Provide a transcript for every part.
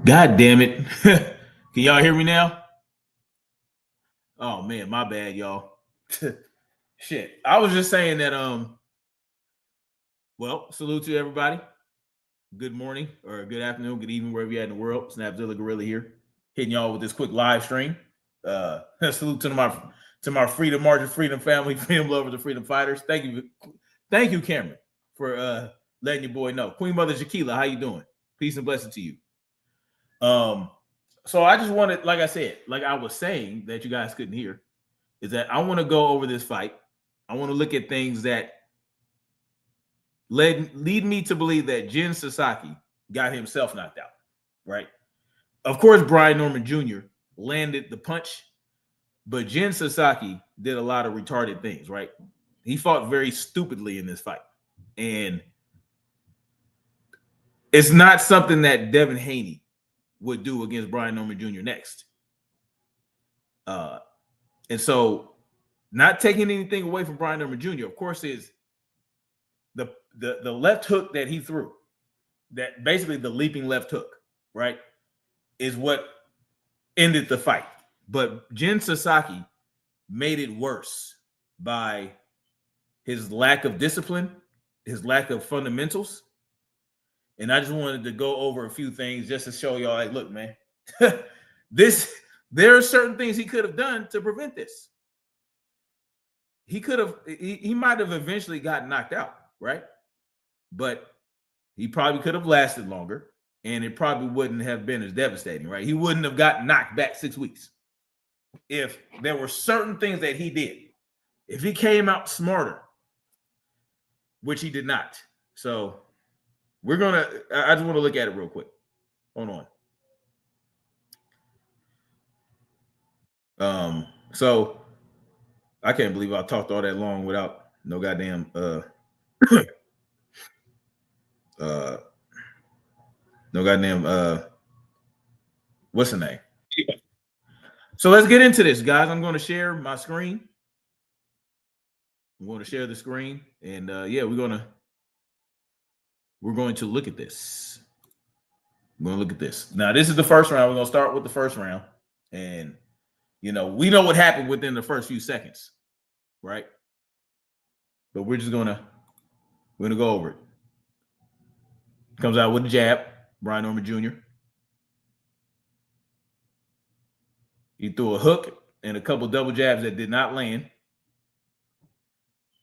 God damn it. Can y'all hear me now? Oh man, my bad, y'all. Shit. I was just saying that well, salute to everybody. Good morning or good afternoon, good evening, wherever you're at in the world. Snapzilla Gorilla here, hitting y'all with this quick live stream. Salute to my Freedom March, Freedom family, freedom lovers, and freedom fighters. Thank you, Cameron, for letting your boy know. Queen Mother Jaquila, how you doing? Peace and blessing to you. So I just wanted, like I said, like I was saying that you guys couldn't hear, is that I want to go over this fight. I want to look at things that lead me to believe that Jin Sasaki got himself knocked out, right? Of course, Brian Norman Jr. landed the punch, but Jin Sasaki did a lot of retarded things, right? He fought very stupidly in this fight. And it's not something that Devin Haney would do against Brian Norman Jr. next. And so not taking anything away from Brian Norman Jr., of course, is the left hook that he threw, that basically the leaping left hook, right, is what ended the fight. But Jin Sasaki made it worse by his lack of discipline, his lack of fundamentals. And I just wanted to go over a few things just to show y'all, like, look, man, there are certain things he could have done to prevent this. He might have eventually gotten knocked out, right? But he probably could have lasted longer, and it probably wouldn't have been as devastating, right? He wouldn't have gotten knocked back 6 weeks if there were certain things that he did. If he came out smarter, which he did not. So I just want to look at it real quick. Hold on. So I can't believe I talked all that long without no goddamn what's the name? So let's get into this, guys. I'm going to share my screen. I'm going to share the screen, and yeah, we're going to look at this. We're going to look at this. Now, this is the first round. We're going to start with the first round, and we know what happened within the first few seconds, right? But we're gonna go over it. Comes out with a jab, Brian Norman Jr. He threw a hook and a couple double jabs that did not land.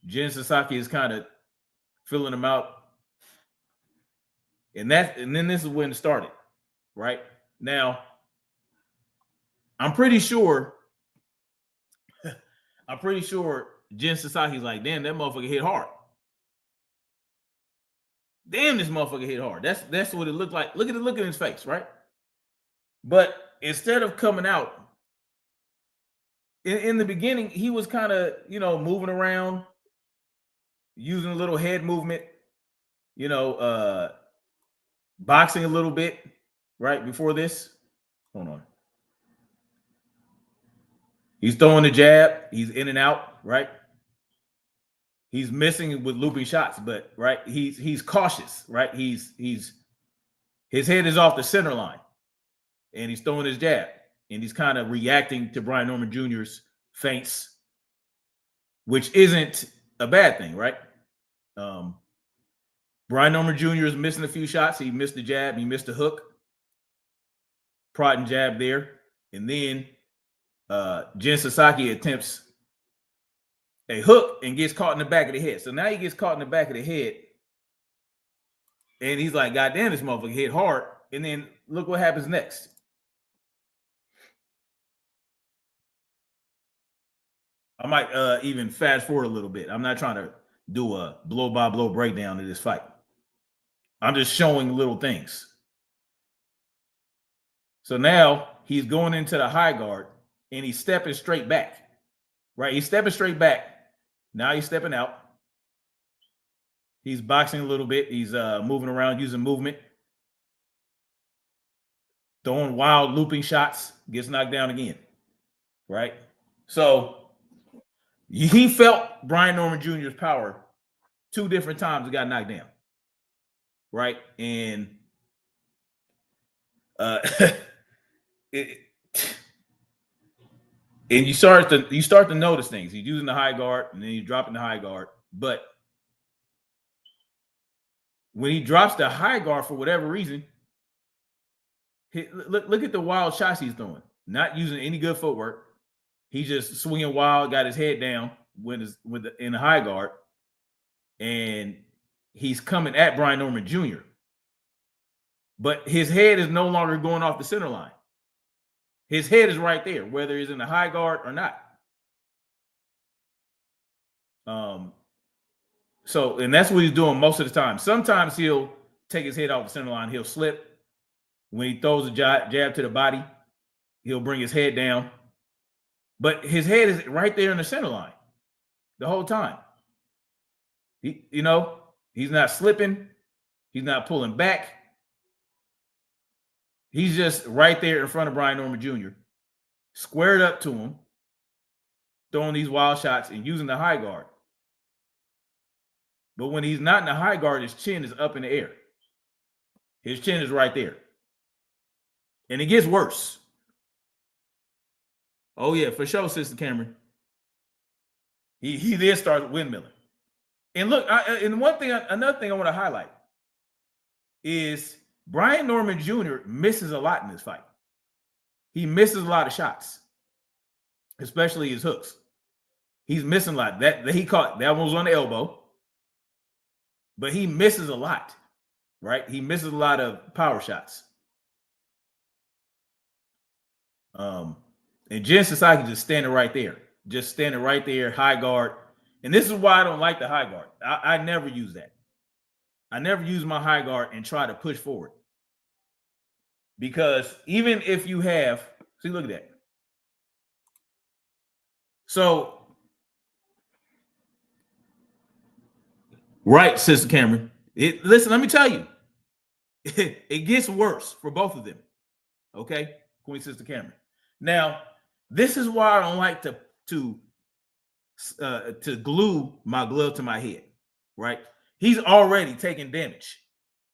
Jin Sasaki is kind of filling him out. And then this is when it started, right? Now, I'm pretty sure Jin Sasaki's like, damn, that motherfucker hit hard. Damn, this motherfucker hit hard. That's what it looked like. Look at his face, right? But instead of coming out, in the beginning, he was kind of, moving around, using a little head movement, boxing a little bit, right, before this. Hold on. He's throwing the jab. He's in and out, right? He's missing with looping shots, but right, he's cautious, right? His head is off the center line, and he's throwing his jab, and he's kind of reacting to Brian Norman Jr.'s feints, which isn't a bad thing, right? Brian Norman Jr. is missing a few shots. He missed the jab. He missed the hook. Prod and jab there, and then Jin Sasaki attempts a hook and gets caught in the back of the head. So now he gets caught in the back of the head, and he's like, God damn, this motherfucker hit hard. And then look what happens next. I might even fast forward a little bit. I'm not trying to do a blow-by-blow breakdown of this fight. I'm just showing little things. So now he's going into the high guard, and he's stepping straight back, right? He's stepping straight back. Now he's stepping out. He's boxing a little bit. He's moving around, using movement. Throwing wild looping shots. Gets knocked down again, right? So he felt Brian Norman Jr.'s power 2 different times. He got knocked down, right? And Uh, it, and you start to notice things. He's using the high guard, and then he's dropping the high guard. But when he drops the high guard for whatever reason, look at the wild shots he's throwing. Not using any good footwork. He's just swinging wild, got his head down in the high guard, and he's coming at Brian Norman Jr. But his head is no longer going off the center line. His head is right there, whether he's in the high guard or not. So, and that's what he's doing most of the time. Sometimes he'll take his head off the center line. He'll slip. When he throws a jab to the body, he'll bring his head down. But his head is right there in the center line the whole time. He's not slipping. He's not pulling back. He's just right there in front of Brian Norman Jr., squared up to him, throwing these wild shots and using the high guard. But when he's not in the high guard, his chin is up in the air. His chin is right there. And it gets worse. Oh, yeah, for sure, Sister Cameron. He then started windmilling. And look, another thing I want to highlight is Brian Norman Jr. misses a lot in this fight. He misses a lot of shots, especially his hooks. He's missing a lot. That he caught, that one was on the elbow, but he misses a lot, right? He misses a lot of power shots. And Jin Sasaki just standing right there, high guard. And this is why I don't like the high guard. I never use that. I never use my high guard and try to push forward. Because even if you have, see, look at that. So, right, Sister Cameron. Listen, let me tell you, it gets worse for both of them. Okay, Queen Sister Cameron. Now, this is why I don't like to glue my glove to my head. Right, he's already taking damage.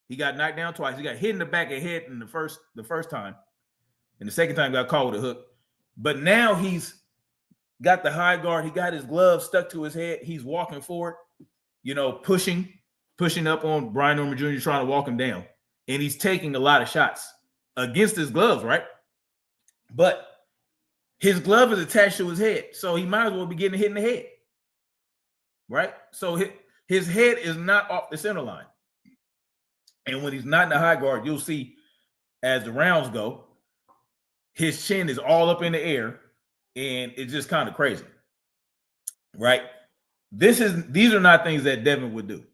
He got knocked down twice. He got hit in the back of the head in the first time, and the second time got caught with a hook. But now he's got the high guard. He got his glove stuck to his head. He's walking forward, pushing up on Brian Norman Jr., trying to walk him down. And he's taking a lot of shots against his gloves, right? But his glove is attached to his head, so he might as well be getting hit in the head, right? So his head is not off the center line. And when he's not in the high guard, you'll see as the rounds go, his chin is all up in the air, and it's just kind of crazy, right? These are not things that Devin would do.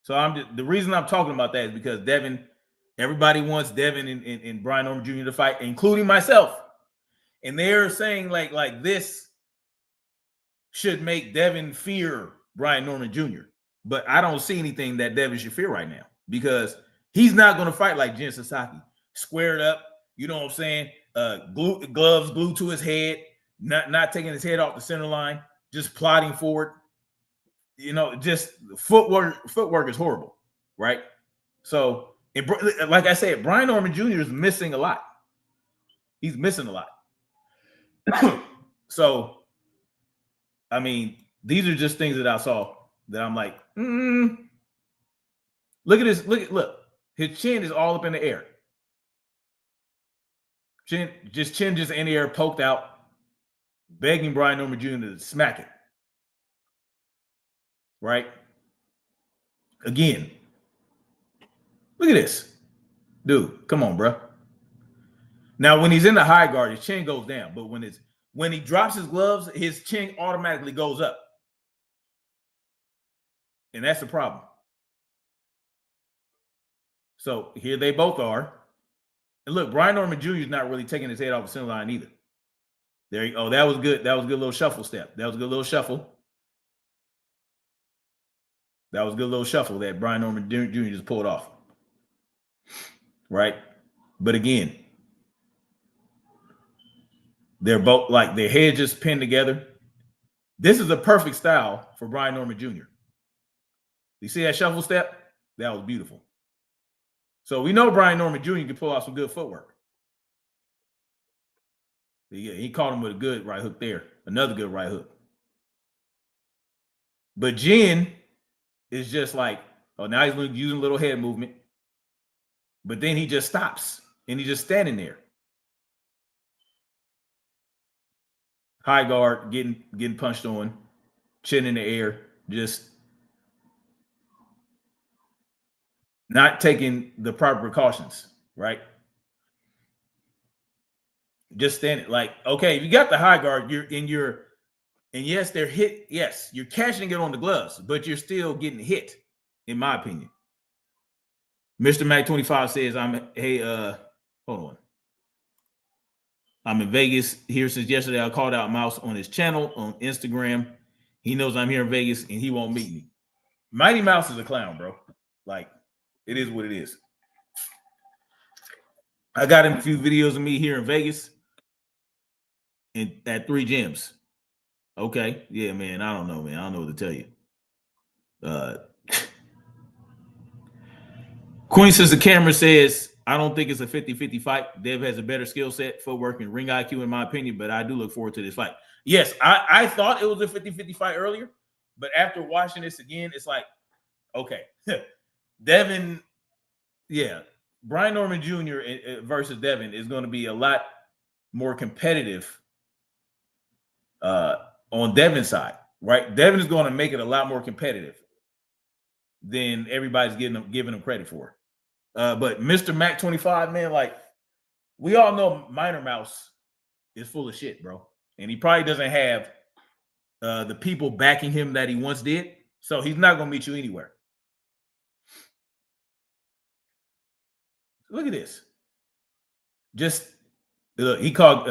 So the reason I'm talking about that is because everybody wants Devin and Brian Norman Jr. to fight, including myself. And they're saying like this should make Devin fear Brian Norman Jr. But I don't see anything that Devin should fear right now, because he's not going to fight like Jin Sasaki, squared up, you know what I'm saying? Gloves glued to his head, not taking his head off the center line, just plodding forward. Just footwork is horrible, right? So, like I said, Brian Norman Jr. is missing a lot. He's missing a lot. So, I mean, these are just things that I saw that I'm like, look at this. Look. His chin is all up in the air. Chin just in the air, poked out, begging Brian Norman Jr. to smack it. Right? Again. Look at this. Dude, come on, bro. Now, when he's in the high guard, his chin goes down. But when he drops his gloves, his chin automatically goes up. And that's the problem. So here they both are. And look, Brian Norman Jr. is not really taking his head off the center line either. There you go. That was good. That was a good little shuffle step. That was a good little shuffle. That was a good little shuffle that Brian Norman Jr. just pulled off. Right? But again, they're both like their heads just pinned together. This is a perfect style for Brian Norman Jr. You see that shuffle step? That was beautiful. So we know Brian Norman Jr. can pull off some good footwork. Yeah, he caught him with a good right hook there. Another good right hook. But Jin is just like, oh, now he's using a little head movement. But then he just stops and he's just standing there. High guard, getting punched on, chin in the air, just not taking the proper precautions, right? Just standing like, okay, you got the high guard, and yes, they're hit. Yes, you're catching it on the gloves, but you're still getting hit, in my opinion. Mr. Mac 25 says, hold on. I'm in Vegas here since yesterday. I called out Mouse on his channel on Instagram. He knows I'm here in Vegas and he won't meet me. Mighty Mouse is a clown, bro. Like, it is what it is. I got him a few videos of me here in Vegas and at 3 gyms. Okay. Yeah, man. I don't know, man. I don't know what to tell you. Queen says the camera says, I don't think it's a 50-50 fight. Dev has a better skill set, footwork, and ring IQ, in my opinion, but I do look forward to this fight. Yes, I thought it was a 50-50 fight earlier, but after watching this again, it's like, okay. Devin, yeah. Brian Norman Jr. versus Devin is going to be a lot more competitive on Devin's side, right? Devin is going to make it a lot more competitive than everybody's giving him credit for. But Mr. Mac 25, man, like, we all know Minor Mouse is full of shit, bro. And he probably doesn't have the people backing him that he once did. So he's not going to meet you anywhere. Look at this. Just look, he called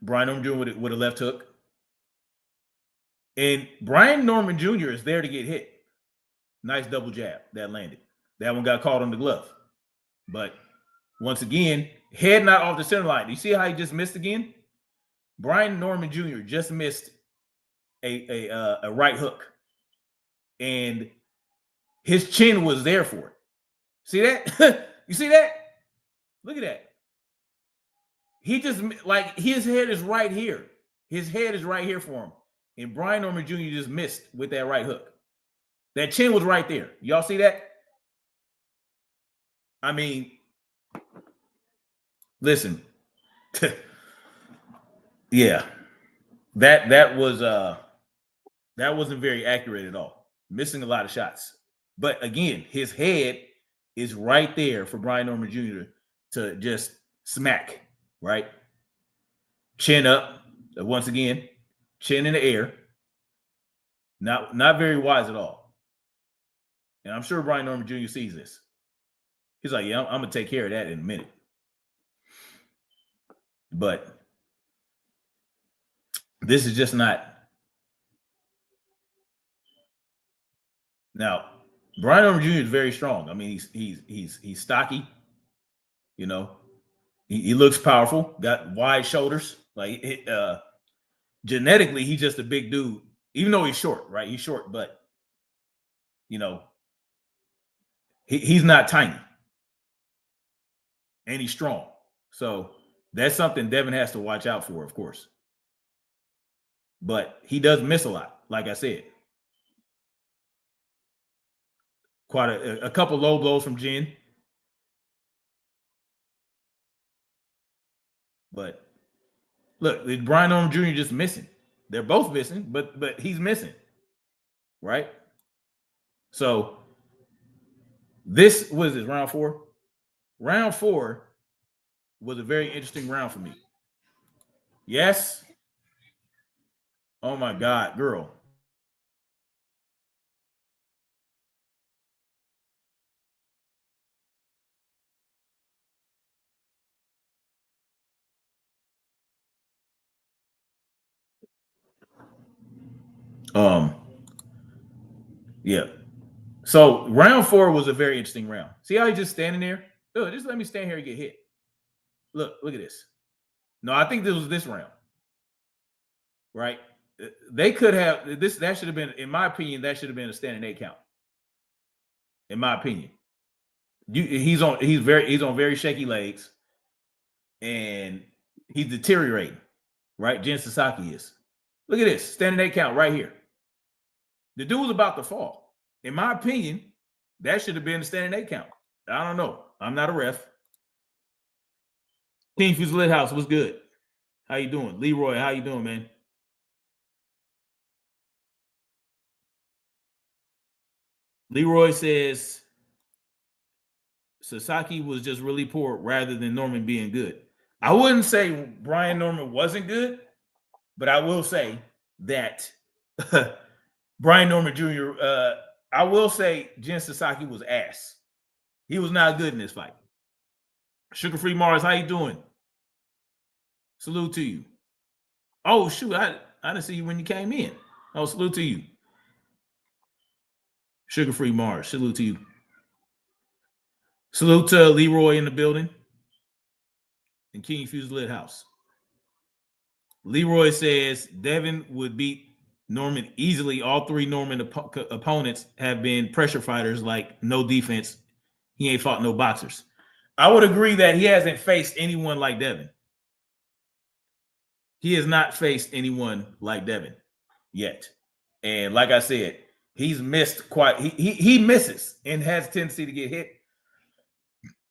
Brian Norman Jr. with a left hook. And Brian Norman Jr. is there to get hit. Nice double jab that landed. That one got caught on the glove. But once again, head not off the center line. Do you see how he just missed again? Brian Norman Jr. just missed a right hook. And his chin was there for it. See that? You see that? Look at that. He just, like, his head is right here. His head is right here for him. And Brian Norman Jr. just missed with that right hook. That chin was right there. Y'all see that? I mean, listen. Yeah. That wasn't very accurate at all. Missing a lot of shots. But again, his head is right there for Brian Norman Jr. to just smack, right? Chin up, once again, chin in the air. Not very wise at all. And I'm sure Brian Norman Jr. sees this. He's like, yeah, I'm going to take care of that in a minute. But this is just not. Now, Brian Norman Jr. is very strong. I mean, he's stocky. You know, he looks powerful. Got wide shoulders. Like genetically, he's just a big dude. Even though he's short, right? He's short, but you know, he's not tiny, and he's strong. So that's something Devin has to watch out for, of course. But he does miss a lot, like I said. Quite a couple low blows from Jin. But look, Brian Norman Jr. just missing. They're both missing, but he's missing, right? So this was this round 4. Round 4 was a very interesting round for me. Yes. Oh my God, girl. Yeah. So round 4 was a very interesting round. See how he's just standing there? Oh, just let me stand here and get hit. Look at this. No, I think this was this round. Right? They could have this. That should have been, in my opinion, that should have been a standing 8 count. In my opinion. He's on very shaky legs, and he's deteriorating. Right, Jin Sasaki is. Look at this standing 8 count right here. The dude was about to fall. In my opinion, that should have been the standing 8 count. I don't know. I'm not a ref. King Fuse House, what's good? How you doing? Leroy, how you doing, man? Leroy says Sasaki was just really poor rather than Norman being good. I wouldn't say Brian Norman wasn't good, but I will say that Brian Norman Jr., I will say Jin Sasaki was ass. He was not good in this fight. Sugar Free Mars, how you doing? Salute to you. Oh, shoot, I didn't see you when you came in. Oh, salute to you. Sugar Free Mars, salute to you. Salute to Leroy in the building and King Fuse Lit House. Leroy says Devin would beat Norman easily. All 3 Norman opponents have been pressure fighters, like no defense. He ain't fought no boxers. I would agree that he hasn't faced anyone like Devin. He has not faced anyone like Devin yet. And like I said, he's missed quite. He misses and has a tendency to get hit.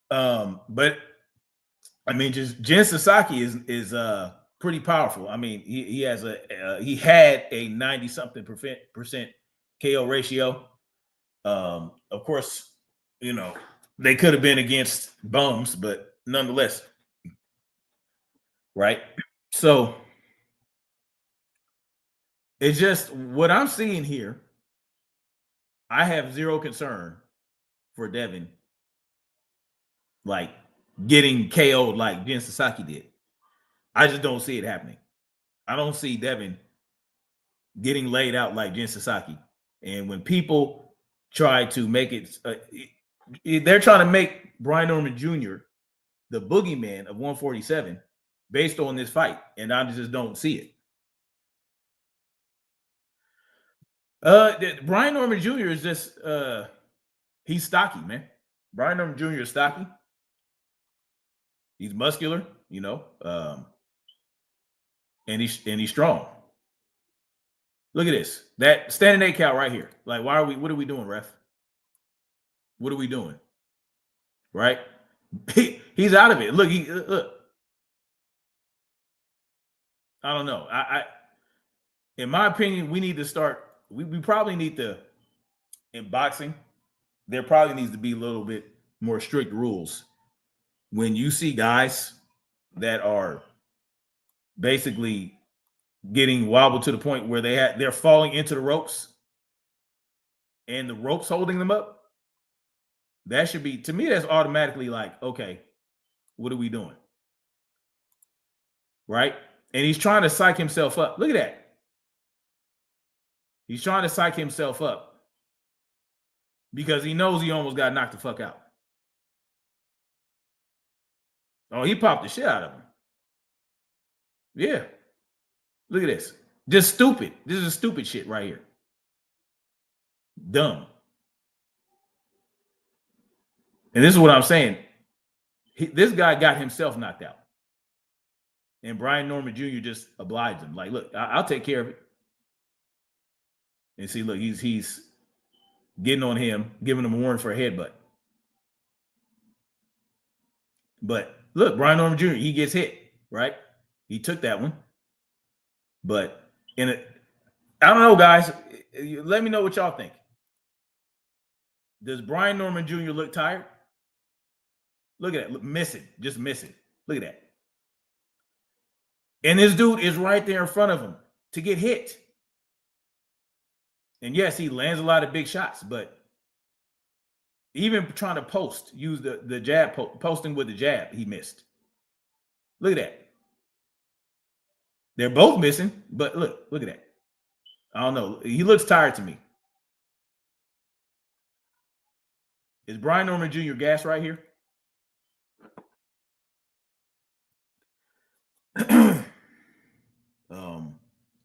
But I mean, just Jin Sasaki is pretty powerful. I mean, he had a 90-something percent KO ratio. Of course, you know, they could have been against bums, but nonetheless, right? So it's just what I'm seeing here. I have zero concern for Devin, like getting KO'd like Jin Sasaki did. I just don't see it happening. I don't see Devin getting laid out like Jin Sasaki. And when people try to make it, they're trying to make Brian Norman Jr. the boogeyman of 147 based on this fight, and I just don't see it. Brian Norman Jr. is just he's stocky, man. Brian Norman Jr. is stocky. He's muscular, you know, and he's strong. Look at this. That standing 8 count right here. Like, what are we doing, ref? What are we doing? Right? He's out of it. Look, look. I don't know. In my opinion, we need to start. We probably need to, in boxing, there probably needs to be a little bit more strict rules. When you see guys that are basically getting wobbled to the point where they're falling into the ropes and the ropes holding them up, that should be, to me, that's automatically like, okay, what are we doing? Right? And he's trying to psych himself up. Look at that. He's trying to psych himself up because he knows he almost got knocked the fuck out. Oh, he popped the shit out of him. Yeah. Look at this. Just stupid. This is stupid shit right here. Dumb. And this is what I'm saying. This guy got himself knocked out. And Brian Norman Jr. just obliged him. Like, look, I'll take care of it. And see, look, he's getting on him, giving him a warning for a headbutt. But look, Brian Norman Jr., he gets hit, right? He took that one. But I don't know, guys. Let me know what y'all think. Does Brian Norman Jr. look tired? Look at that. Look, missing. Just missing. Look at that. And this dude is right there in front of him to get hit. And yes, he lands a lot of big shots, but even trying to use the jab, posting with the jab, he missed. Look at that. They're both missing, but look at that. I don't know. He looks tired to me. Is Brian Norman Jr. gas right here?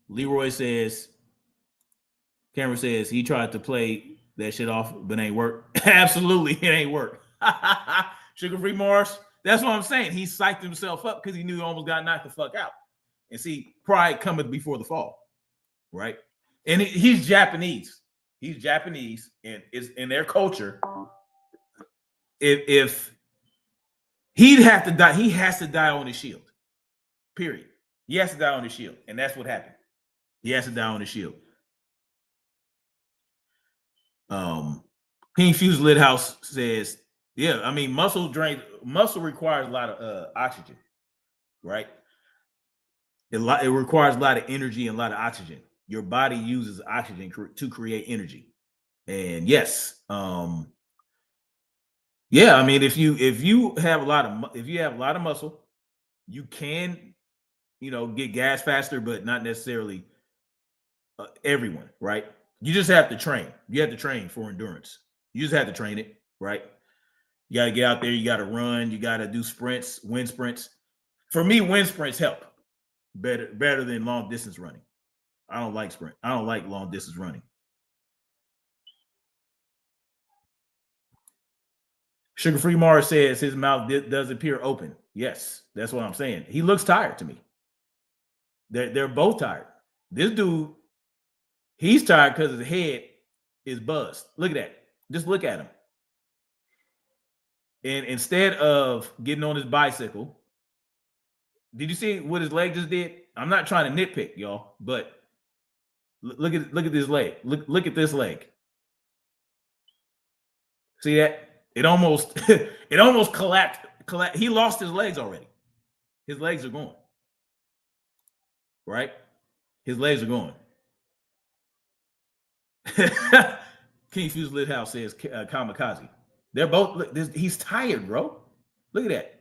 Leroy says, Cameron says he tried to play that shit off, but ain't work. Absolutely, it ain't work. Sugar-free Mars. That's what I'm saying. He psyched himself up because he knew he almost got knocked the fuck out. And see, pride cometh before the fall, right? And he's Japanese. He's Japanese, and it's in their culture. If he'd have to die, he has to die on his shield. Period. He has to die on his shield, and that's what happened. He has to die on his shield. King Fuse Lithouse says, yeah, I mean, muscle requires a lot of oxygen, right? It requires a lot of energy and a lot of oxygen. Your body uses oxygen to create energy. And yes, yeah, I mean, if you have a lot of muscle, you can, get gas faster, but not necessarily everyone, right? You just have to train. You have to train for endurance. You just have to train it, right? You got to get out there. You got to run. You got to do sprints, wind sprints. For me, wind sprints help better than long distance running. I don't like sprint. I don't like long distance running. Sugar Free Mars says his mouth does appear open. Yes, that's what I'm saying. He looks tired to me. They're both tired. This dude, he's tired because his head is buzzed. Look at that. Just look at him. And instead of getting on his bicycle, did you see what his leg just did? I'm not trying to nitpick, y'all, but look at this leg. Look at this leg. See that? It almost collapsed. He lost his legs already. His legs are gone. Right? His legs are gone. King Fuse Lit House says kamikaze. They're both. He's tired, bro. Look at that.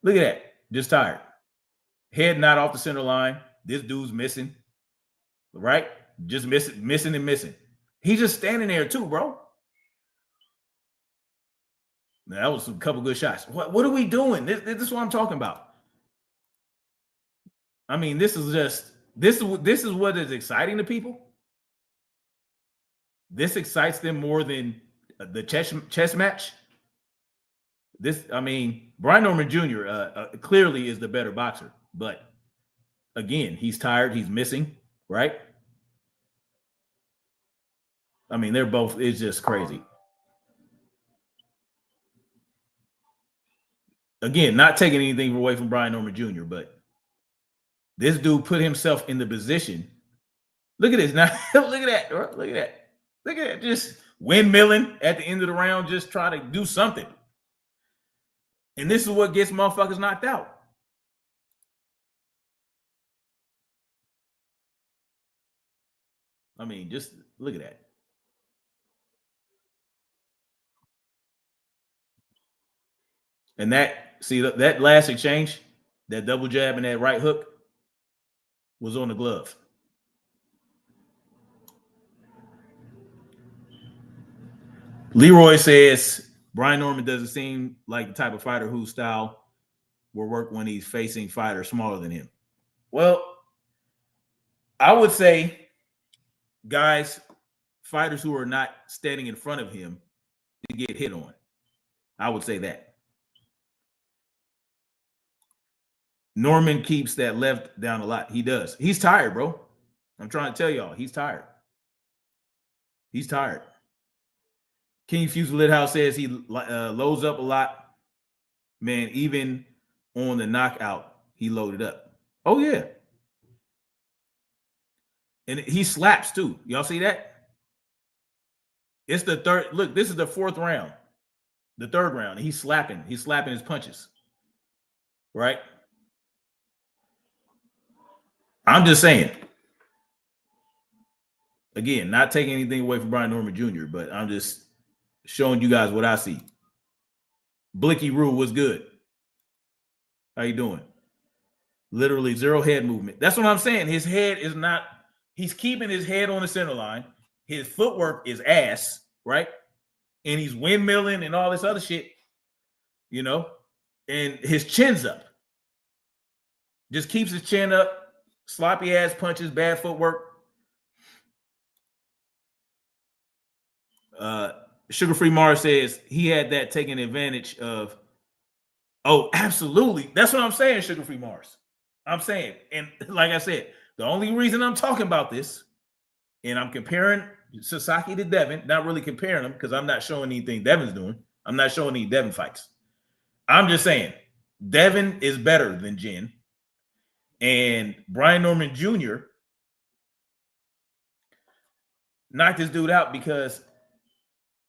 Look at that. Just tired. Head not off the center line. This dude's missing. Right? Just missing. He's just standing there too, bro. Now, that was a couple good shots. What are we doing? This is what I'm talking about. I mean, this is what is exciting to people. This excites them more than the chess match. Brian Norman Jr. Clearly is the better boxer, but again, he's tired. He's missing, right? I mean, they're both. It's just crazy. Again, not taking anything away from Brian Norman Jr., but this dude put himself in the position. Look at this now. Look at that. Look at that. Look at that. Just windmilling at the end of the round, just try to do something. And this is what gets motherfuckers knocked out. I mean, just look at that. And that last exchange, that double jab and that right hook was on the glove. Leroy says Brian Norman doesn't seem like the type of fighter whose style will work when he's facing fighters smaller than him. Well, I would say fighters who are not standing in front of him to get hit on. I would say that. Norman keeps that left down a lot. He does. He's tired, bro. I'm trying to tell y'all, he's tired. He's tired. King Fuse Lithouse says he loads up a lot. Man, even on the knockout, he loaded up. Oh, yeah. And he slaps, too. Y'all see that? It's the third. Look, this is the fourth round. The third round. He's slapping. He's slapping his punches. Right? I'm just saying. Again, not taking anything away from Brian Norman Jr., but I'm just showing you guys what I see. Blicky Rule was good. How you doing? Literally zero head movement. That's what I'm saying. His head is not, he's keeping his head on the center line. His footwork is ass, right? And he's windmilling and all this other shit, and his chin's up. Just keeps his chin up. Sloppy ass punches, bad footwork. Sugar Free Mars says he had that taking advantage of. Oh, absolutely. That's what I'm saying, Sugar Free Mars. I'm saying, and like I said, the only reason I'm talking about this, and I'm comparing Sasaki to Devin, not really comparing them because I'm not showing anything Devin's doing. I'm not showing any Devin fights. I'm just saying Devin is better than Jin. And Brian Norman Jr. knocked this dude out because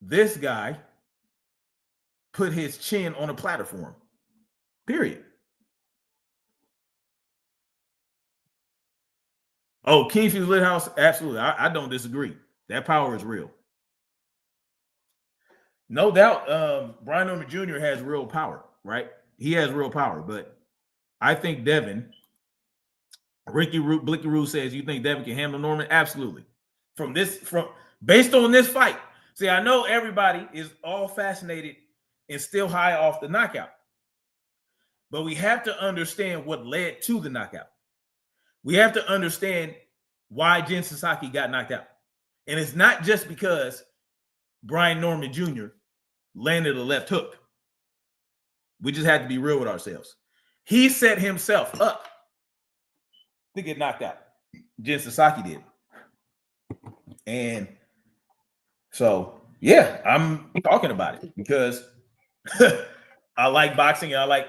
this guy put his chin on a platform. Period. Oh, King Fuse Lit House, absolutely. I don't disagree. That power is real. No doubt, Brian Norman Jr. has real power, right? He has real power, but I think Devin, Blicky Roo says, you think Devin can handle Norman? Absolutely. From based on this fight. See, I know everybody is all fascinated and still high off the knockout, but we have to understand what led to the knockout. We have to understand why Jin Sasaki got knocked out. And it's not just because Brian Norman Jr. landed a left hook. We just had to be real with ourselves. He set himself up to get knocked out. Jin Sasaki did. And so, yeah, I'm talking about it because I like boxing and I like,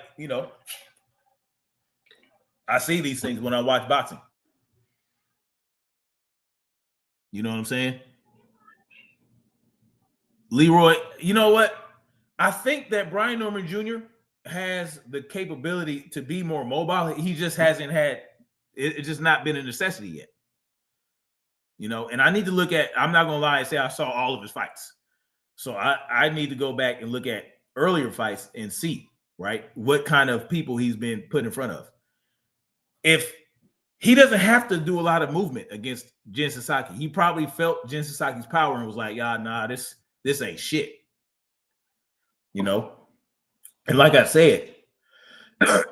I see these things when I watch boxing. You know what I'm saying? Leroy, you know what? I think that Brian Norman Jr. has the capability to be more mobile. He just hasn't had it's just not been a necessity yet. And I need to look at, I'm not gonna lie and say I saw all of his fights. So I need to go back and look at earlier fights and see, right, what kind of people he's been put in front of. If he doesn't have to do a lot of movement against Jin Sasaki, he probably felt Jin Sasaki's power and was like, yeah, nah, this ain't shit. And like I said,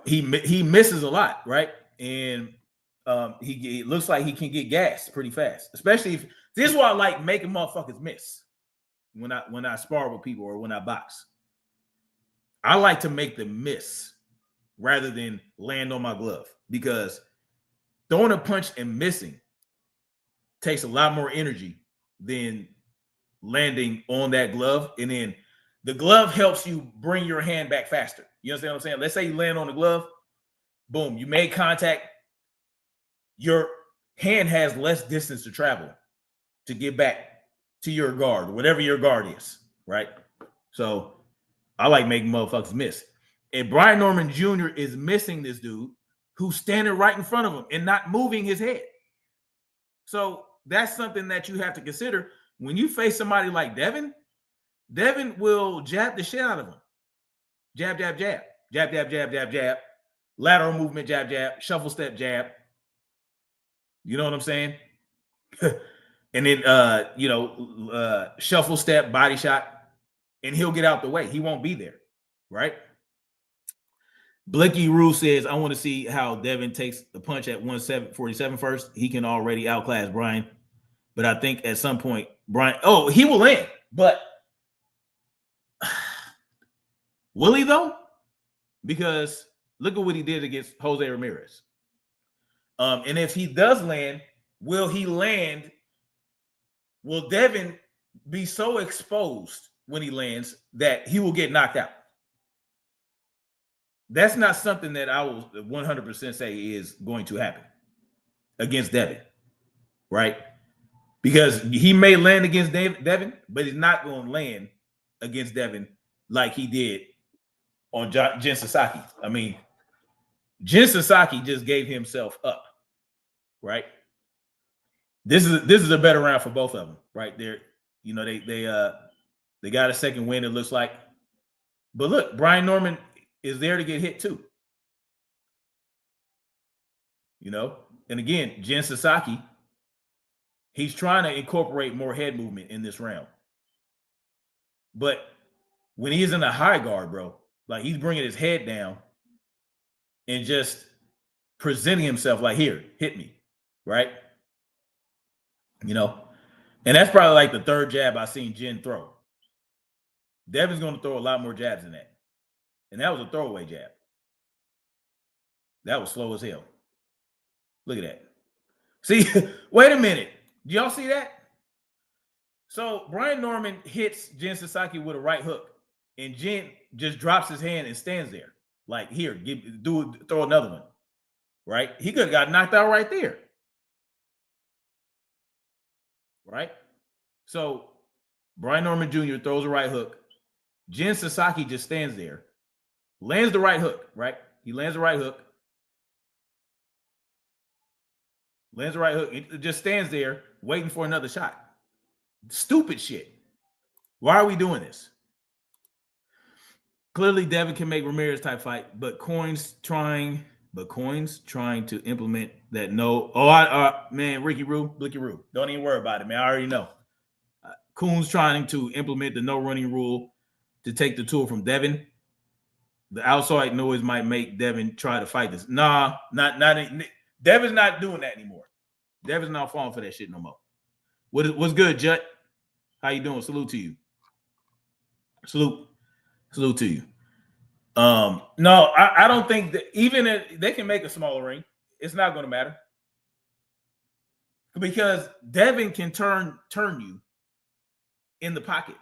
he misses a lot, right? And it looks like he can get gassed pretty fast, especially if this is why I like making motherfuckers miss when I spar with people or when I box. I like to make them miss rather than land on my glove, because throwing a punch and missing takes a lot more energy than landing on that glove. And then the glove helps you bring your hand back faster. You understand what I'm saying? Let's say you land on the glove, boom, you made contact. Your hand has less distance to travel to get back to your guard, whatever your guard is, right? So I like making motherfuckers miss. And Brian Norman Jr. is missing this dude who's standing right in front of him and not moving his head. So that's something that you have to consider when you face somebody like Devin. Devin will jab the shit out of him. Jab, jab, jab. Jab, jab, jab, jab, jab. Lateral movement, jab, jab. Shuffle step, jab. You know what I'm saying? And then, shuffle step, body shot, and he'll get out the way. He won't be there, right? Blicky Rule says, I want to see how Devin takes the punch at 147 first. He can already outclass Brian. But I think at some point, Brian, he will land. But will he, though? Because look at what he did against Jose Ramirez. And if he does land, will he land? Will Devin be so exposed when he lands that he will get knocked out? That's not something that I will 100% say is going to happen against Devin, right? Because he may land against Devin, but he's not going to land against Devin like he did on Jin Sasaki. I mean, Jin Sasaki just gave himself up, right? This is a better round for both of them, right? They got a second win, it looks like. But look, Brian Norman is there to get hit too. And again, Jin Sasaki, he's trying to incorporate more head movement in this round. But when he's in a high guard, bro, like he's bringing his head down and just presenting himself like, here, hit me, right? And that's probably like the third jab I've seen Jin throw. Devin's going to throw a lot more jabs than that. And that was a throwaway jab. That was slow as hell. Look at that. See, wait a minute. Do y'all see that? So Brian Norman hits Jin Sasaki with a right hook, and Jin just drops his hand and stands there. Like, here, throw another one. Right? He could have got knocked out right there. Right? So Brian Norman Jr. throws a right hook. Jin Sasaki just stands there, lands the right hook, right? He lands the right hook. Lands the right hook. It just stands there waiting for another shot. Stupid shit. Why are we doing this? Clearly, Devin can make Ramirez type fight, but Coins trying to implement that no. Oh, man, Blicky Roo. Don't even worry about it, man. I already know. Coons trying to implement the no running rule to take the tool from Devin. The outside noise might make Devin try to fight this. Nah, not Devin's not doing that anymore. Devin's not falling for that shit no more. What's good, Jut? How you doing? Salute to you. Salute to you. No, I don't think that even if they can make a smaller ring, it's not going to matter because Devin can turn you in the pocket.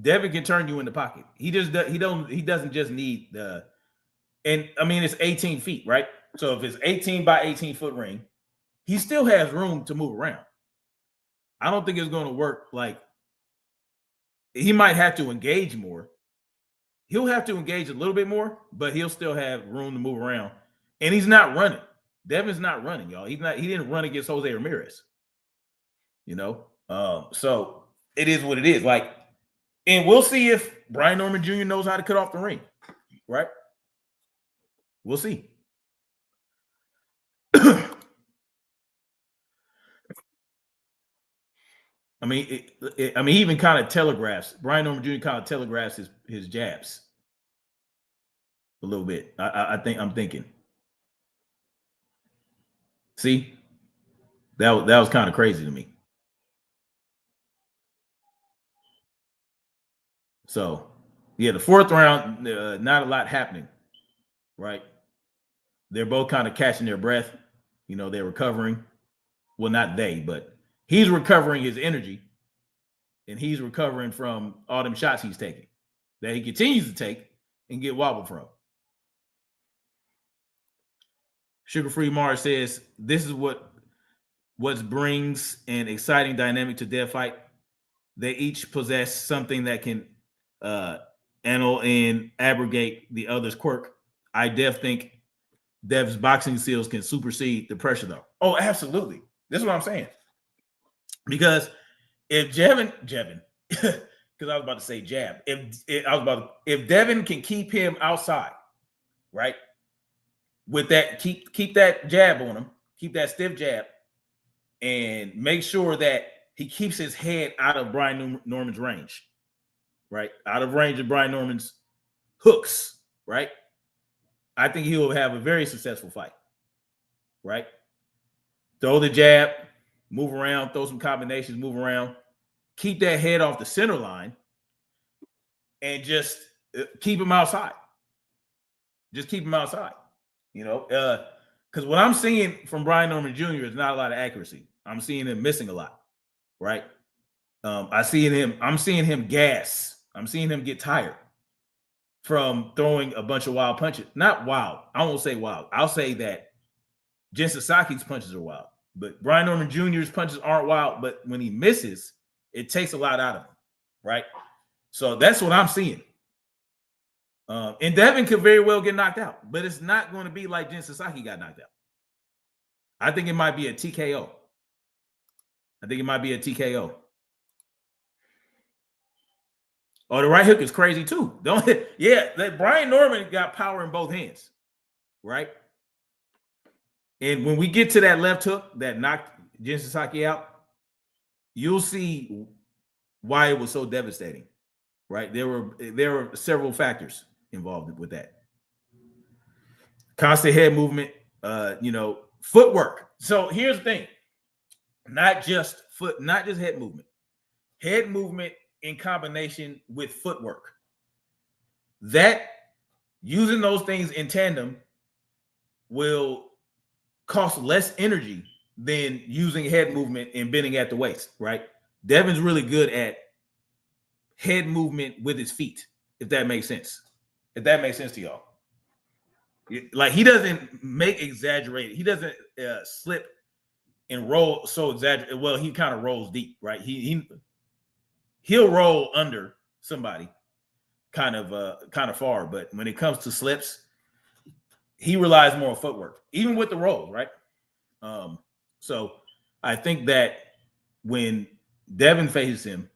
Devin can turn you in the pocket. He doesn't just need and I mean it's 18 feet, right? So if it's 18 by 18 foot ring, he still has room to move around. I don't think it's going to work. Like, he might have to engage more. He'll have to engage a little bit more, but he'll still have room to move around. And he's not running. Devin's not running, y'all. He didn't run against Jose Ramirez. You know? So it is what it is. Like, and we'll see if Brian Norman Jr. knows how to cut off the ring. Right? We'll see. I mean, he even kind of telegraphs. Brian Norman Jr. kind of telegraphs his jabs a little bit. I'm thinking. See, that was kind of crazy to me. So, yeah, the fourth round, not a lot happening, right? They're both kind of catching their breath. You know, they're recovering. Well, not they, but he's recovering his energy, and he's recovering from all them shots he's taking that he continues to take and get wobbled from. Sugar Free Mars says, this is what brings an exciting dynamic to their fight. They each possess something that can annul and abrogate the other's quirk. I think Dev's boxing skills can supersede the pressure, though. Oh, absolutely. This is what I'm saying. Because if Devin, because I was about to say jab. If Devin can keep him outside, right? With that, keep that jab on him, keep that stiff jab, and make sure that he keeps his head out of Brian Norman's range, right? Out of range of Brian Norman's hooks, right? I think he will have a very successful fight, right? Throw the jab, move around, throw some combinations, move around, keep that head off the center line, and just keep him outside. Just keep him outside, you know, because what I'm seeing from Brian Norman Jr. is not a lot of accuracy. I'm seeing him missing a lot, right? I'm seeing him gas. I'm seeing him get tired from throwing a bunch of wild punches. Not wild. I won't say wild. I'll say that Jin Sasaki's punches are wild. But Brian Norman Jr.'s punches aren't wild. But when he misses, it takes a lot out of him, right? So that's what I'm seeing. And Devin could very well get knocked out. But it's not going to be like Jin Sasaki got knocked out. I think it might be a TKO. Oh, the right hook is crazy too. That Brian Norman got power in both hands, right? And when we get to that left hook that knocked Jin Sasaki out, you'll see why it was so devastating, right? There were several factors involved with that. Constant head movement, footwork. So here's the thing: not just head movement. Head movement in combination with footwork. That using those things in tandem will cost less energy than using head movement and bending at the waist, right? Devin's really good at head movement with his feet, if that makes sense. If that makes sense to y'all. Like he doesn't make exaggerated. He doesn't slip and roll so exaggerated. Well, he kind of rolls deep, right? He'll roll under somebody kind of far, but when it comes to slips, he relies more on footwork, even with the rolls, right? So I think that when Devin faces him,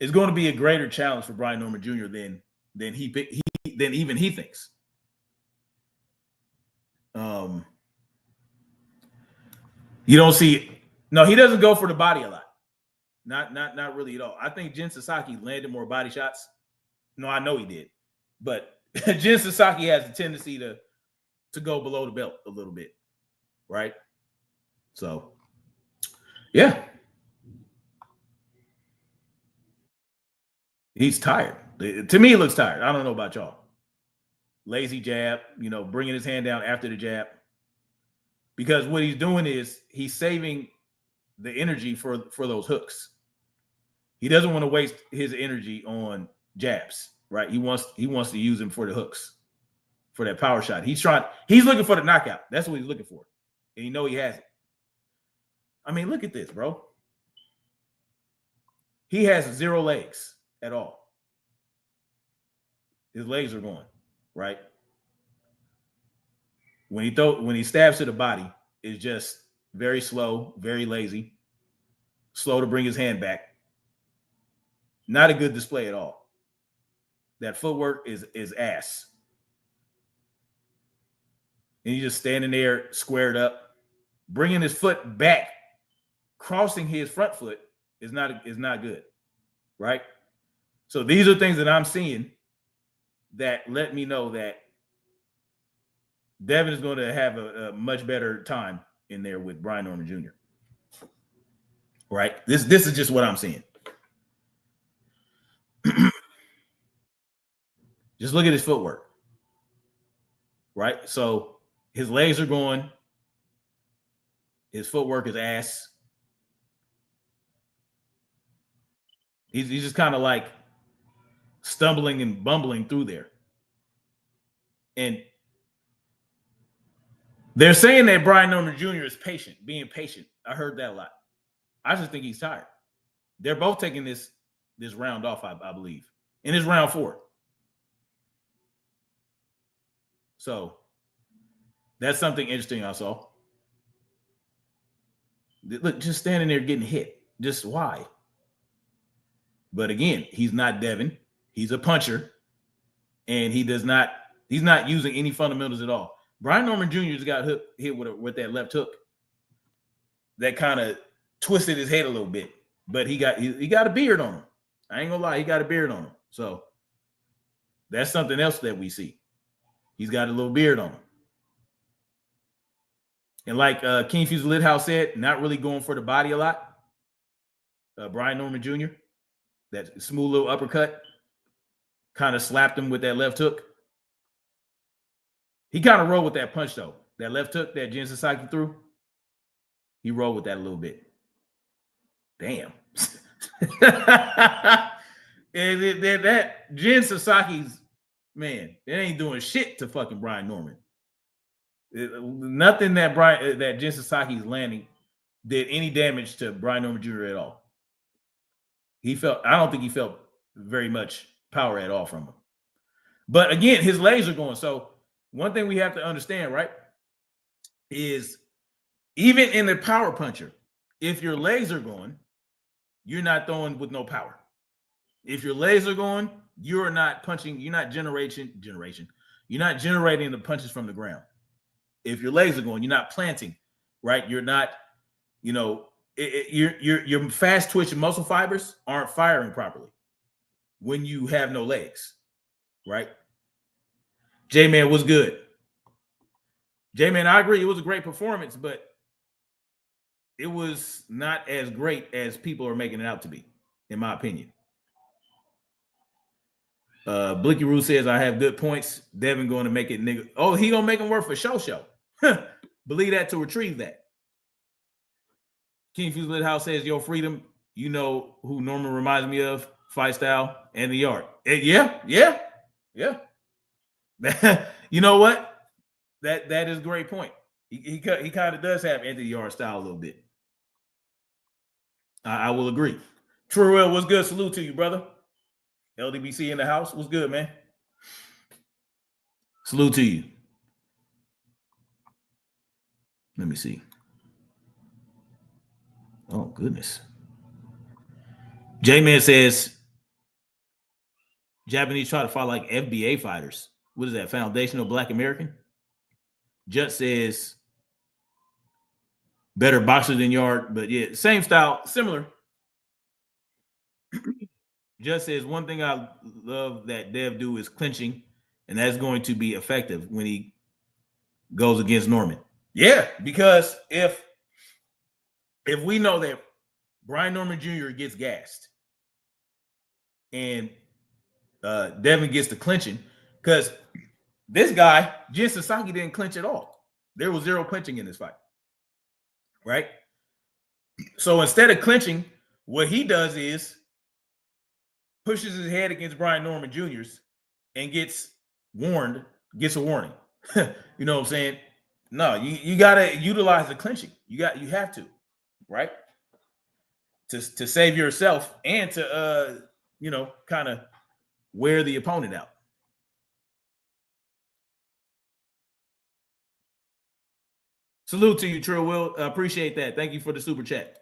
it's going to be a greater challenge for Brian Norman Jr. than even he thinks. You don't see he doesn't go for the body a lot. Not really at all. I think Jin Sasaki landed more body shots. No, I know he did, but Jin Sasaki has a tendency to go below the belt a little bit, right? So, yeah, he's tired. To me, he looks tired. I don't know about y'all. Lazy jab, bringing his hand down after the jab, because what he's doing is he's saving the energy for those hooks. He doesn't want to waste his energy on jabs, right? He wants to use them for the hooks, for that power shot. He's looking for the knockout. That's what he's looking for. And he has it. I mean, look at this, bro. He has 0 legs at all. His legs are going, right? When he stabs to the body, it's just very slow, very lazy, slow to bring his hand back. Not a good display at all. That footwork is ass. And he's just standing there squared up, bringing his foot back, crossing his front foot is not good, right? So these are things that I'm seeing that let me know that Devin is going to have a much better time in there with Brian Norman Jr. Right? This is just what I'm seeing. Just look at his footwork. Right? So his legs are going. His footwork is ass. He's just kind of like stumbling and bumbling through there. And they're saying that Brian Norman Jr. is being patient. I heard that a lot. I just think he's tired. They're both taking this round off, I believe. And it's round 4. So that's something interesting I saw. Look, just standing there getting hit. Just why? But again, he's not Devin. He's a puncher. And he's not using any fundamentals at all. Brian Norman Jr.'s got hit with that left hook that kind of twisted his head a little bit. But he got a beard on him. I ain't gonna lie, he got a beard on him. So that's something else that we see. He's got a little beard on him. And like King Fuse Lithouse said, not really going for the body a lot. Brian Norman Jr., that smooth little uppercut, kind of slapped him with that left hook. He kind of rolled with that punch, though. That left hook that Jin Sasaki threw, he rolled with that a little bit. Damn. And that Jin Sasaki's, man, it ain't doing shit to fucking Brian Norman. Nothing that Jin Sasaki's landing did any damage to Brian Norman Jr. at all. I don't think he felt very much power at all from him. But again, his legs are going. So one thing we have to understand, right, is even in the power puncher, if your legs are going, you're not throwing with no power. If your legs are going, you're not punching, you're not generating the punches from the ground. If your legs are going, you're not planting, right? You're not, your fast twitch muscle fibers aren't firing properly when you have no legs, right? J-Man was good. J-Man, I agree. It was a great performance, but it was not as great as people are making it out to be, in my opinion. Blicky Roo says I have good points. Devin going to make it nigga. Oh, he gonna make him work for show. Believe that to retrieve that. King Fuse Lit House says, "Yo, freedom. You know who Norman reminds me of? Fight style and the yard. Yeah. You know what? That is a great point. He kind of does have Anthony Yard style a little bit. I will agree. Truell, what's good? Salute to you, brother. LDBC in the house. What's good, man? Salute to you. Let me see. Oh, goodness. J-Man says, Japanese try to fight like FBA fighters. What is that? Foundational Black American? Jut says, better boxer than Yard, but yeah, same style, similar. Jut says, one thing I love that Dev do is clinching, and that's going to be effective when he goes against Norman. Yeah, because if we know that Brian Norman Jr. gets gassed and Devin gets the clinching, because this guy, Jin Sasaki, didn't clinch at all. There was zero clinching in this fight, right? So instead of clinching, what he does is pushes his head against Brian Norman Jr.'s and gets a warning. You know what I'm saying? No, you gotta utilize the clinching. You have to, right? To save yourself and to kind of wear the opponent out. Salute to you, Trill Will. Appreciate that. Thank you for the super chat.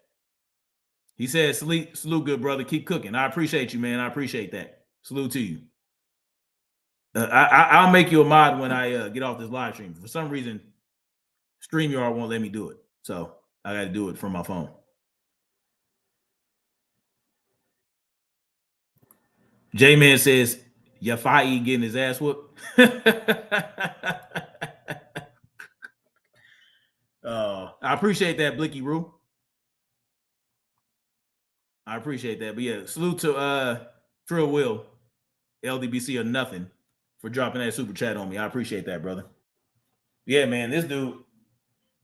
He says, salute, good brother. Keep cooking. I appreciate you, man. I appreciate that. Salute to you. I'll make you a mod when I get off this live stream. For some reason, StreamYard won't let me do it. So I got to do it from my phone. J-Man says, Yafai getting his ass whooped. I appreciate that, Blicky Roo. I appreciate that. But yeah, salute to Trill Will, LDBC or nothing, for dropping that super chat on me. I appreciate that, brother. Yeah, man, this dude.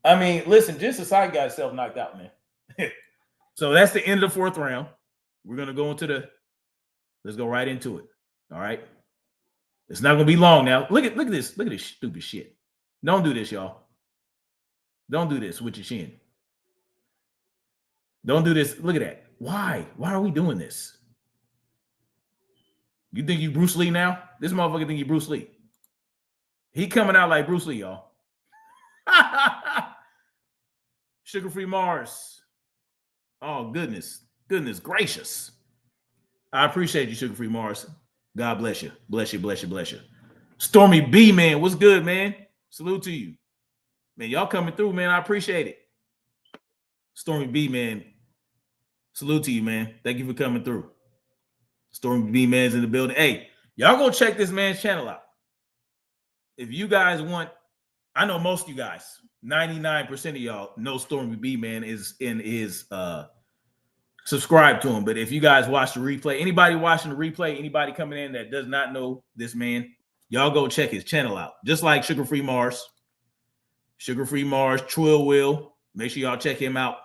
I mean, listen, Jin Sasaki got himself knocked out, man. So that's the end of the fourth round. We're gonna go into let's go right into it. All right. It's not gonna be long now. Look at this. Look at this stupid shit. Don't do this, y'all. Don't do this with your chin. Don't do this. Look at that. Why? Why are we doing this? You think you Bruce Lee now? This motherfucker think you Bruce Lee. He coming out like Bruce Lee, y'all. Sugar-free Mars. Oh, goodness. Goodness gracious. I appreciate you, Sugar-free Mars. God bless you. Bless you, bless you, bless you. Stormy B, man. What's good, man? Salute to you. Man, y'all coming through, man. I appreciate it. Stormy B, man. Salute to you, man. Thank you for coming through. Stormy B, man's in the building. Hey, y'all go check this man's channel out. If you guys want, I know most of you guys, 99% of y'all know Stormy B, man, is subscribe to him. But if you guys watch the replay, anybody watching the replay, anybody coming in that does not know this man, y'all go check his channel out. Just like Sugar-free Mars, Trill Will. Make sure y'all check him out.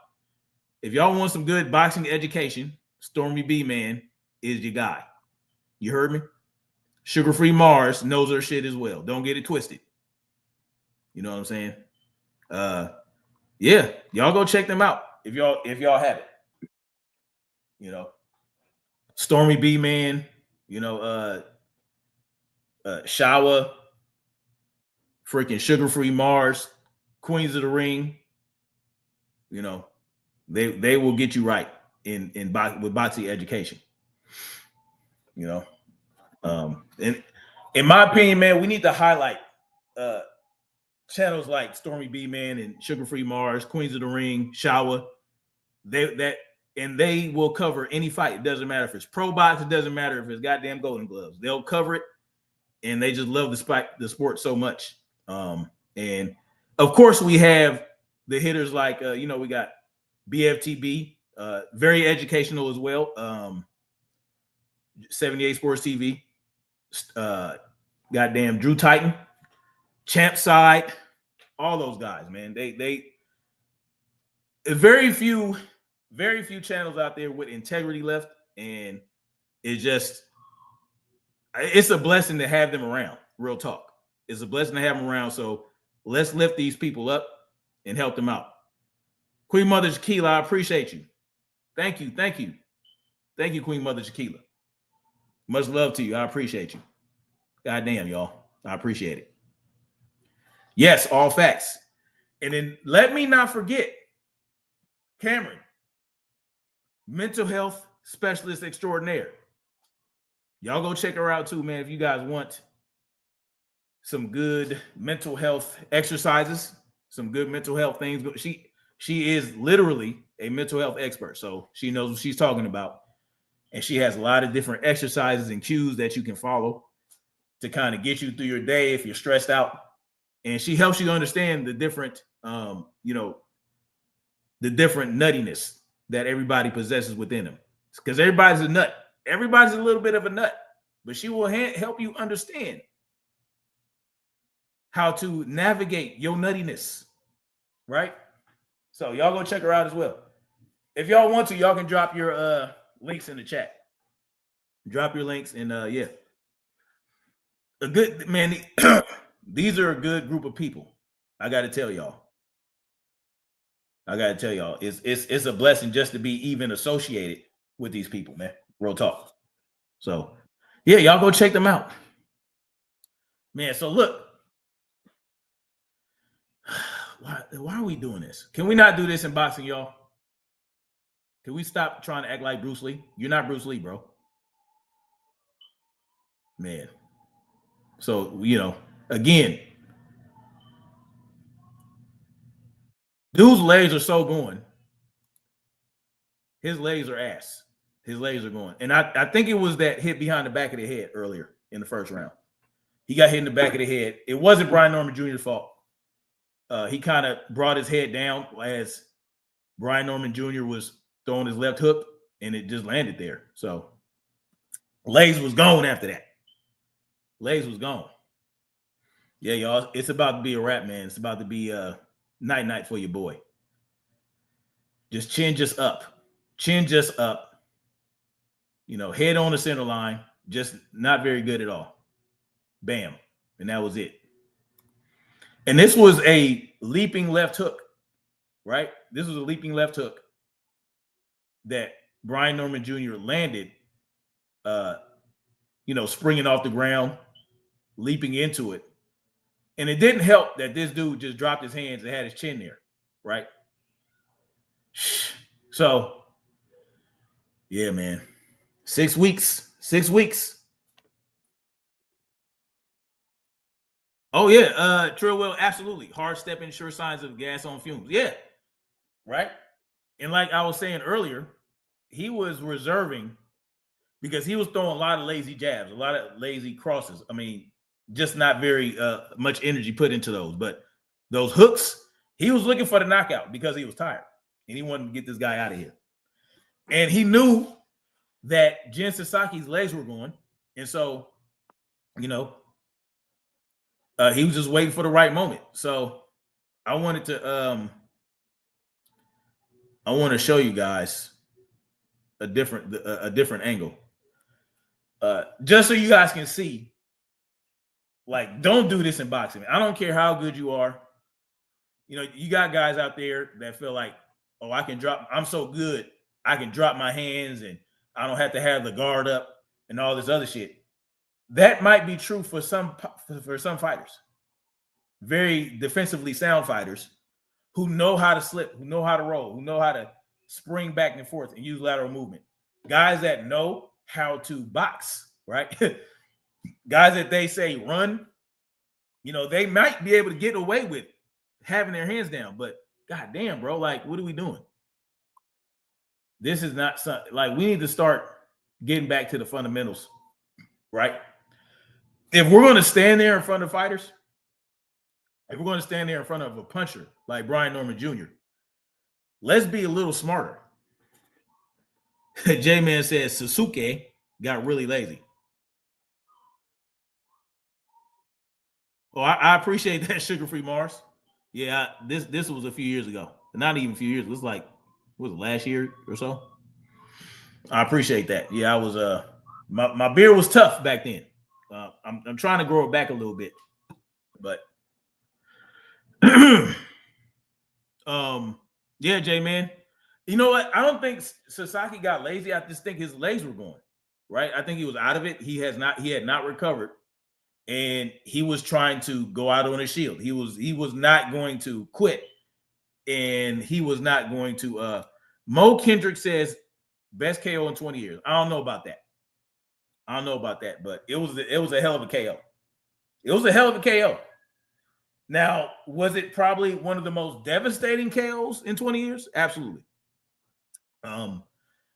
If y'all want some good boxing education, Stormy B, man, is your guy. You heard me? Sugar-free Mars knows her shit as well. Don't get it twisted. You know what I'm saying? Yeah, y'all go check them out if y'all have it. You know, Stormy B, man. You know, Shawa, freaking Sugar-free Mars, Queens of the Ring. You know, they will get you right with boxing education. You know, and in my opinion, man, we need to highlight channels like Stormy B, man, and Sugar-free Mars, Queens of the Ring, Shawa. They will cover any fight. It doesn't matter if it's pro box. It doesn't matter if it's goddamn Golden Gloves. They'll cover it, and they just love the sport so much. And of course, we have the hitters like we got BFTB, very educational as well. 78 Sports TV, goddamn Drew Titan, Champ Side, all those guys, man. They very few channels out there with integrity left, and it's a blessing to have them around. Real talk, it's a blessing to have them around. So let's lift these people up and help them out. Queen Mother Shaquila, I appreciate you. Thank you, Queen Mother Shaquila. Much love to you. I appreciate you. God damn, y'all. I appreciate it. Yes, all facts. And then let me not forget Cameron, mental health specialist extraordinaire. Y'all go check her out too, man. If you guys want some good mental health exercises, some good mental health things. She is literally a mental health expert, so she knows what she's talking about. And she has a lot of different exercises and cues that you can follow to kind of get you through your day if you're stressed out. And she helps you understand the different, the different nuttiness that everybody possesses within them. Because everybody's a nut. Everybody's a little bit of a nut. But she will help you understand how to navigate your nuttiness, right? So y'all go check her out as well. If y'all want to, y'all can drop your links in the chat. Drop your links and yeah. A good man, these are a good group of people. I gotta tell y'all. It's a blessing just to be even associated with these people, man. Real talk. So yeah, y'all go check them out. Man, so look. Why are we doing this? Can we not do this in boxing, y'all? Can we stop trying to act like Bruce Lee? You're not Bruce Lee, bro. Man. So, again, dude's legs are so going. His legs are ass. His legs are going. And I think it was that hit behind the back of the head earlier in the first round. He got hit in the back of the head. It wasn't Brian Norman Jr.'s fault. He kind of brought his head down as Brian Norman Jr. was throwing his left hook, and it just landed there. So legs was gone after that. Legs was gone. Yeah, y'all, it's about to be a wrap, man. It's about to be night for your boy. Just chin just up. Chin just up. Head on the center line. Just not very good at all. Bam. And that was it. And this was a leaping left hook, right? This was a leaping left hook that Brian Norman Jr. landed, springing off the ground, leaping into it. And it didn't help that this dude just dropped his hands and had his chin there, right? So, yeah, man. 6 weeks. 6 weeks. Oh, yeah. Trillwell, absolutely. Hard stepping, sure signs of gas on fumes. Yeah. Right? And like I was saying earlier, he was reserving because he was throwing a lot of lazy jabs, a lot of lazy crosses. I mean, just not very much energy put into those. But those hooks, he was looking for the knockout because he was tired. And he wanted to get this guy out of here. And he knew that Jin Sasaki's legs were going. And so, he was just waiting for the right moment. So I wanted to show you guys a different angle. Just so you guys can see, like, don't do this in boxing. I don't care how good you are. You got guys out there that feel like, oh, I'm so good, I can drop my hands and I don't have to have the guard up and all this other shit. That might be true for some fighters, very defensively sound fighters who know how to slip, who know how to roll, who know how to spring back and forth and use lateral movement. Guys that know how to box, right? Guys that they say run, they might be able to get away with having their hands down, but god damn, bro, like, what are we doing? This is not something, like, we need to start getting back to the fundamentals, right? If we're going to stand there in front of fighters, if we're going to stand there in front of a puncher like Brian Norman Jr., let's be a little smarter. J-Man says Sasuke got really lazy. Oh, I appreciate that, Sugar Free Mars. Yeah, this was a few years ago. Not even a few years. It was like, what was it, last year or so? I appreciate that. Yeah, I was my beard was tough back then. I'm trying to grow it back a little bit, but yeah, J man. You know what? I don't think Sasaki got lazy. I just think his legs were going right. I think he was out of it. He had not recovered, and he was trying to go out on a shield. He was not going to quit, and he was not going to. Mo Kendrick says best KO in 20 years. I don't know about that. I don't know about that, but it was a hell of a KO. It was a hell of a KO. Now, was it probably one of the most devastating KOs in 20 years? Absolutely.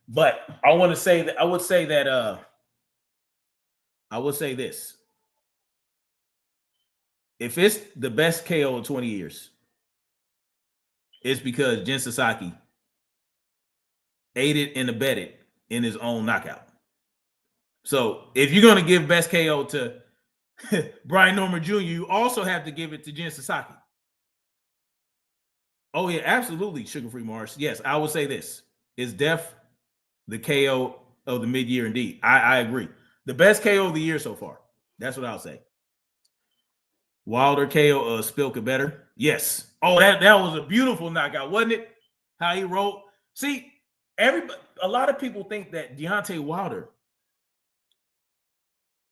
But I want to say that I would say this. If it's the best KO in 20 years, it's because Jin Sasaki aided and abetted in his own knockout. So if you're going to give best KO to Brian Norman Jr., you also have to give it to Jin Sasaki. Oh, yeah, absolutely, Sugar Free Mars. Yes, I would say this. Is Def the KO of the mid-year indeed? I agree. The best KO of the year so far. That's what I'll say. Wilder KO Spilka better. Yes. Oh, that was a beautiful knockout, wasn't it? How he rolled. See, a lot of people think that Deontay Wilder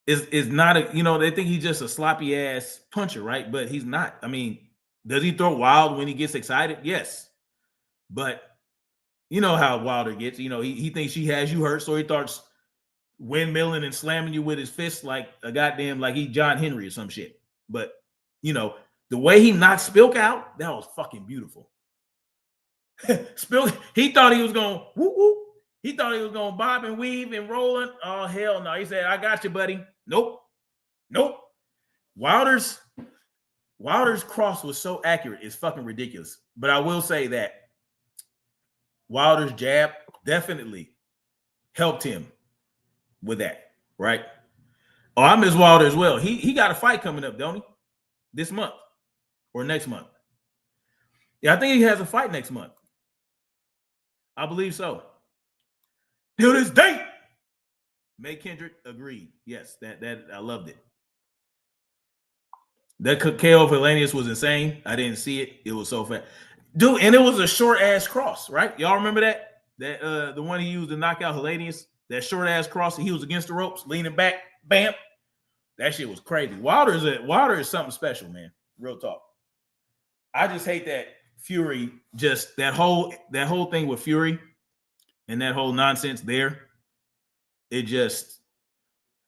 is not they think he's just a sloppy ass puncher, right? But he's not. I mean, does he throw wild when he gets excited? Yes. But you know how Wilder gets. He thinks he has you hurt, so he starts windmilling and slamming you with his fists like a goddamn, like he John Henry or some shit. But the way he knocked Spilk out, that was fucking beautiful. Spilk, he thought he was going whoop whoop. He thought he was going to bob and weave and rolling. Oh, hell no. He said, I got you, buddy. Nope. Wilder's cross was so accurate. It's fucking ridiculous. But I will say that Wilder's jab definitely helped him with that, right? Oh, I miss Wilder as well. He got a fight coming up, don't he? This month or next month. Yeah, I think he has a fight next month. I believe so. Till this date. May Kendrick agreed. Yes, that I loved it. That KO of Hellenius was insane. I didn't see it. It was so fast. Dude, and it was a short ass cross, right? Y'all remember that? That the one he used to knock out Hellenius? That short ass cross, he was against the ropes, leaning back, bam. That shit was crazy. Wilder is something special, man. Real talk. I just hate that Fury, just that whole thing with Fury and that whole nonsense there. It just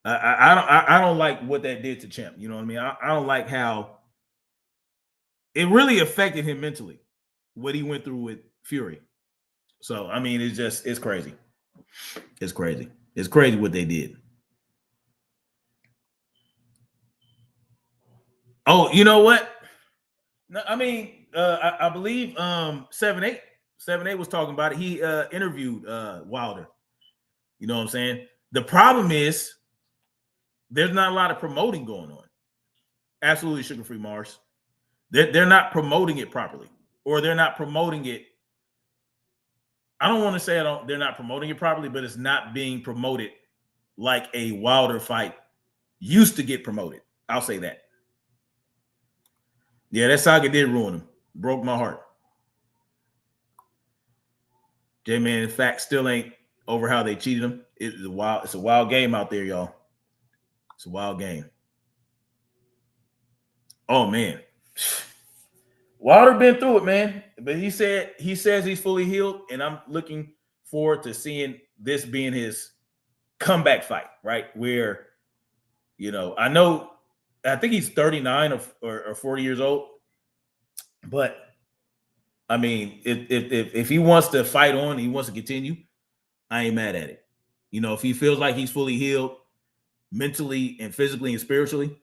I don't like what that did to Champ. You know what I mean? I don't like how it really affected him mentally, what he went through with Fury. So I mean, it's crazy. It's crazy. It's crazy what they did. Oh, you know what? No, I mean, I believe 7-8 was talking about it. He interviewed Wilder. You know what I'm saying? The problem is there's not a lot of promoting going on. Absolutely, Sugar Free Mars. They're not promoting it properly, or they're not promoting it. I don't want to say they're not promoting it properly, but it's not being promoted like a Wilder fight used to get promoted. I'll say that. Yeah, that saga did ruin him. Broke my heart. J-Man, in fact, still ain't over how they cheated him. It's a wild game out there, y'all. It's a wild game. Oh, man. Wilder been through it, man. But he says he's fully healed, and I'm looking forward to seeing this being his comeback fight, right? Where, I think he's 39 or 40 years old. But I mean, if he wants to fight on, he wants to continue, I ain't mad at it. If he feels like he's fully healed mentally and physically and spiritually,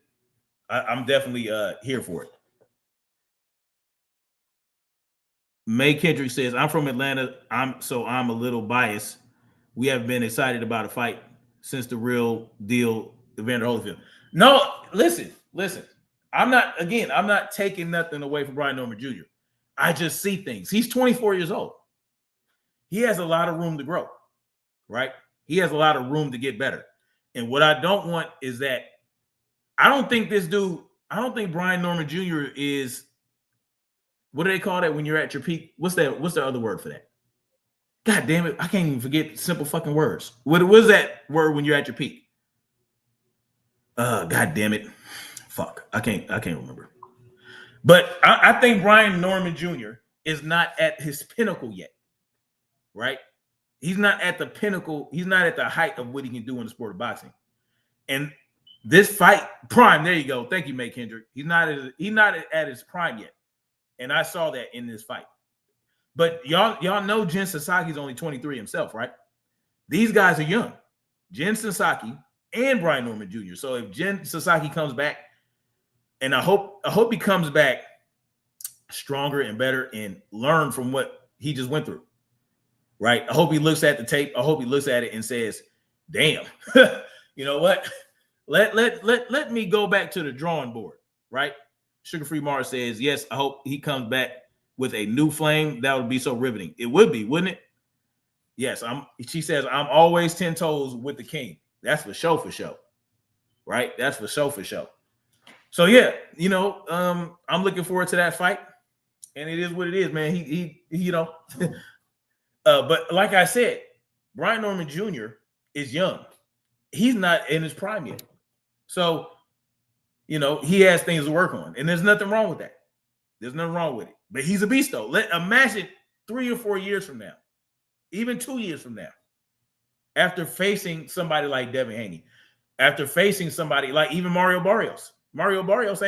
I'm definitely here for it. May Kendrick says, I'm from Atlanta. I'm a little biased. We have been excited about a fight since the real deal, Evander Holyfield. No, listen. I'm not taking nothing away from Brian Norman Jr. I just see things. He's 24 years old. He has a lot of room to grow, right? He has a lot of room to get better. And what I don't want is that I don't think Brian Norman Jr. is, what do they call that when you're at your peak? What's the other word for that? God damn it. I can't even forget simple fucking words. What was that word when you're at your peak? God damn it. Fuck. I can't remember. But I think Brian Norman Jr. is not at his pinnacle yet. Right? He's not at the pinnacle. He's not at the height of what he can do in the sport of boxing. And this fight, prime, there you go. Thank you, May Kendrick. He's not at his prime yet. And I saw that in this fight. But y'all know Jin Sasaki's only 23 himself, right? These guys are young. Jin Sasaki and Brian Norman Jr. So if Jin Sasaki comes back, and I hope he comes back stronger and better and learn from what he just went through. Right? I hope he looks at the tape. I hope he looks at it and says, damn, you know what? Let me go back to the drawing board, right? Sugar Free Mars says, yes, I hope he comes back with a new flame. That would be so riveting. It would be, wouldn't it? Yes, she says, I'm always 10 toes with the king. That's for show. Right? That's for show. So yeah, I'm looking forward to that fight. And it is what it is, man. He but like I said, Brian Norman Jr. is young. He's not in his prime yet. So, he has things to work on. And there's nothing wrong with that. There's nothing wrong with it. But he's a beast, though. Imagine 3 or 4 years from now, even 2 years from now, after facing somebody like Devin Haney, after facing somebody like even Mario Barrios. Mario Barrios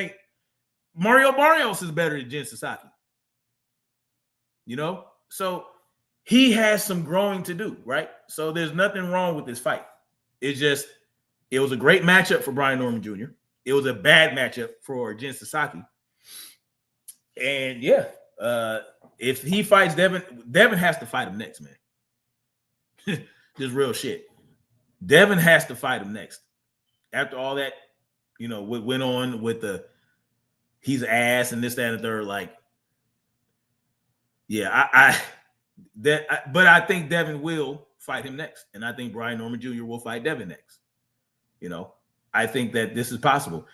is better than Jin Sasaki. So he has some growing to do, right? So there's nothing wrong with this fight. It was a great matchup for Brian Norman Jr. It was a bad matchup for Jin Sasaki. And yeah, if he fights Devin has to fight him next, man. Just real shit. Devin has to fight him next. After all that, what went on with he's ass and this, that, and the third, like, yeah, but I think Devin will fight him next. And I think Brian Norman Jr. will fight Devin next. I think that this is possible.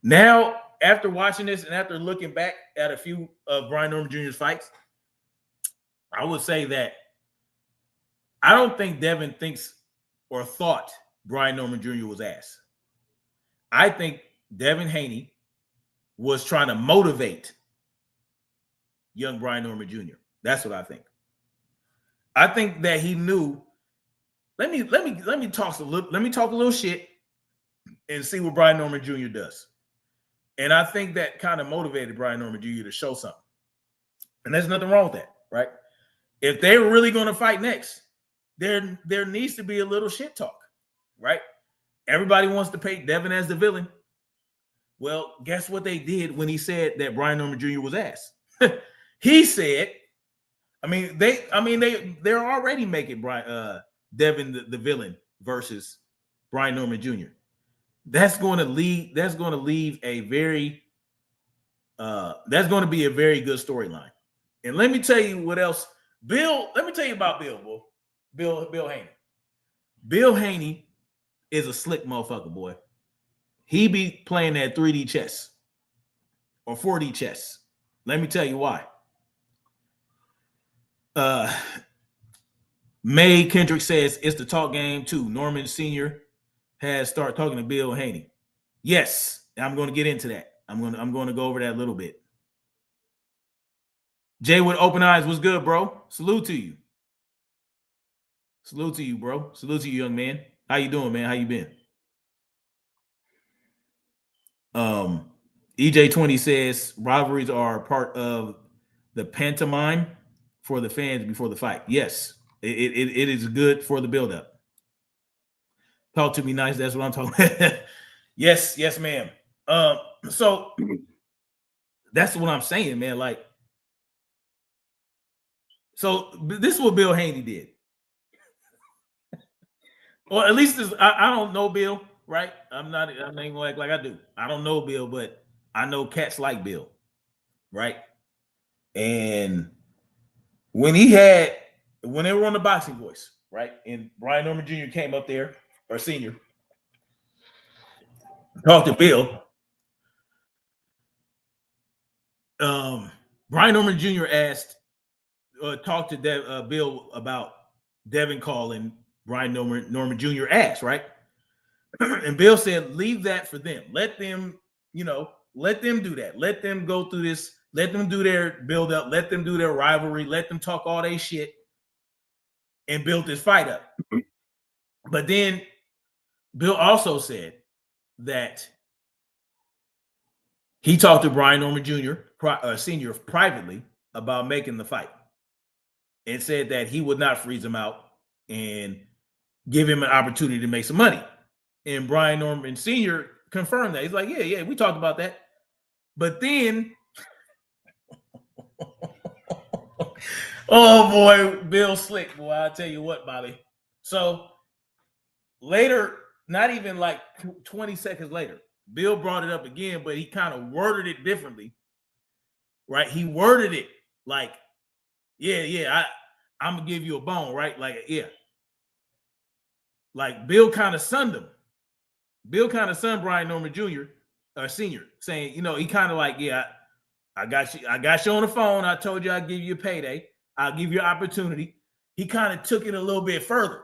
Now, after watching this and after looking back at a few of Brian Norman Jr.'s fights, I would say that I don't think Devin thinks or thought Brian Norman Jr. was ass. I think Devin Haney was trying to motivate young Brian Norman Jr. That's what I think. I think that he knew. Let me talk a little shit and see what Brian Norman Jr. does. And I think that kind of motivated Brian Norman Jr. to show something. And there's nothing wrong with that, right? If they're really going to fight next, there needs to be a little shit talk, right? Everybody wants to paint Devin as the villain. Well, guess what they did when he said that Brian Norman Jr. was ass? He said, they're already making Devin the villain versus Brian Norman Jr. That's going to leave a very that's going to be a very good storyline. And let me tell you what else. Let me tell you about Bill Haney. Bill Haney is a slick motherfucker, boy. He be playing that 3D chess or 4D chess. Let me tell you why. May Kendrick says it's the talk game too. Norman Sr. has started talking to Bill Haney. Yes, I'm going to get into that. I'm going to go over that a little bit. Jay with open eyes, what's good, bro? Salute to you. Salute to you, bro. Salute to you, young man. How you doing, man? How you been? EJ20 says rivalries are part of the pantomime for the fans before the fight. Yes, it is good for the buildup. Talk to me nice. That's what I'm talking about. Yes, ma'am. So that's what I'm saying, man. Like, so this is what Bill Haney did. Or at least I don't know Bill, right? I'm not even gonna act like I do. I don't know Bill, but I know cats like Bill, right? And when they were on the Boxing Voice, right? And Brian Norman Jr. came up there, or senior, talked to Bill. Brian Norman Jr. talked to Bill about Devin calling Brian Norman Jr. ass, right? And Bill said, leave that for them. Let them, let them do that. Let them go through this. Let them do their build up. Let them do their rivalry. Let them talk all their shit and build this fight up. But then Bill also said that he talked to Brian Norman Jr., Senior, privately about making the fight, and said that he would not freeze him out and give him an opportunity to make some money. And Brian Norman Sr. confirmed that. He's like, yeah, we talked about that. But then, oh boy, Bill slick, boy, I'll tell you what, Bobby. So later, not even like 20 seconds later, Bill brought it up again, but he kind of worded it differently, right? He worded it like, I'm going to give you a bone, right? Like, yeah. Like Bill kind of sunned him. Bill kind of sunned Brian Norman Jr. Senior, saying, he kind of like, yeah, I got you on the phone. I told you I'd give you a payday. I'll give you an opportunity. He kind of took it a little bit further.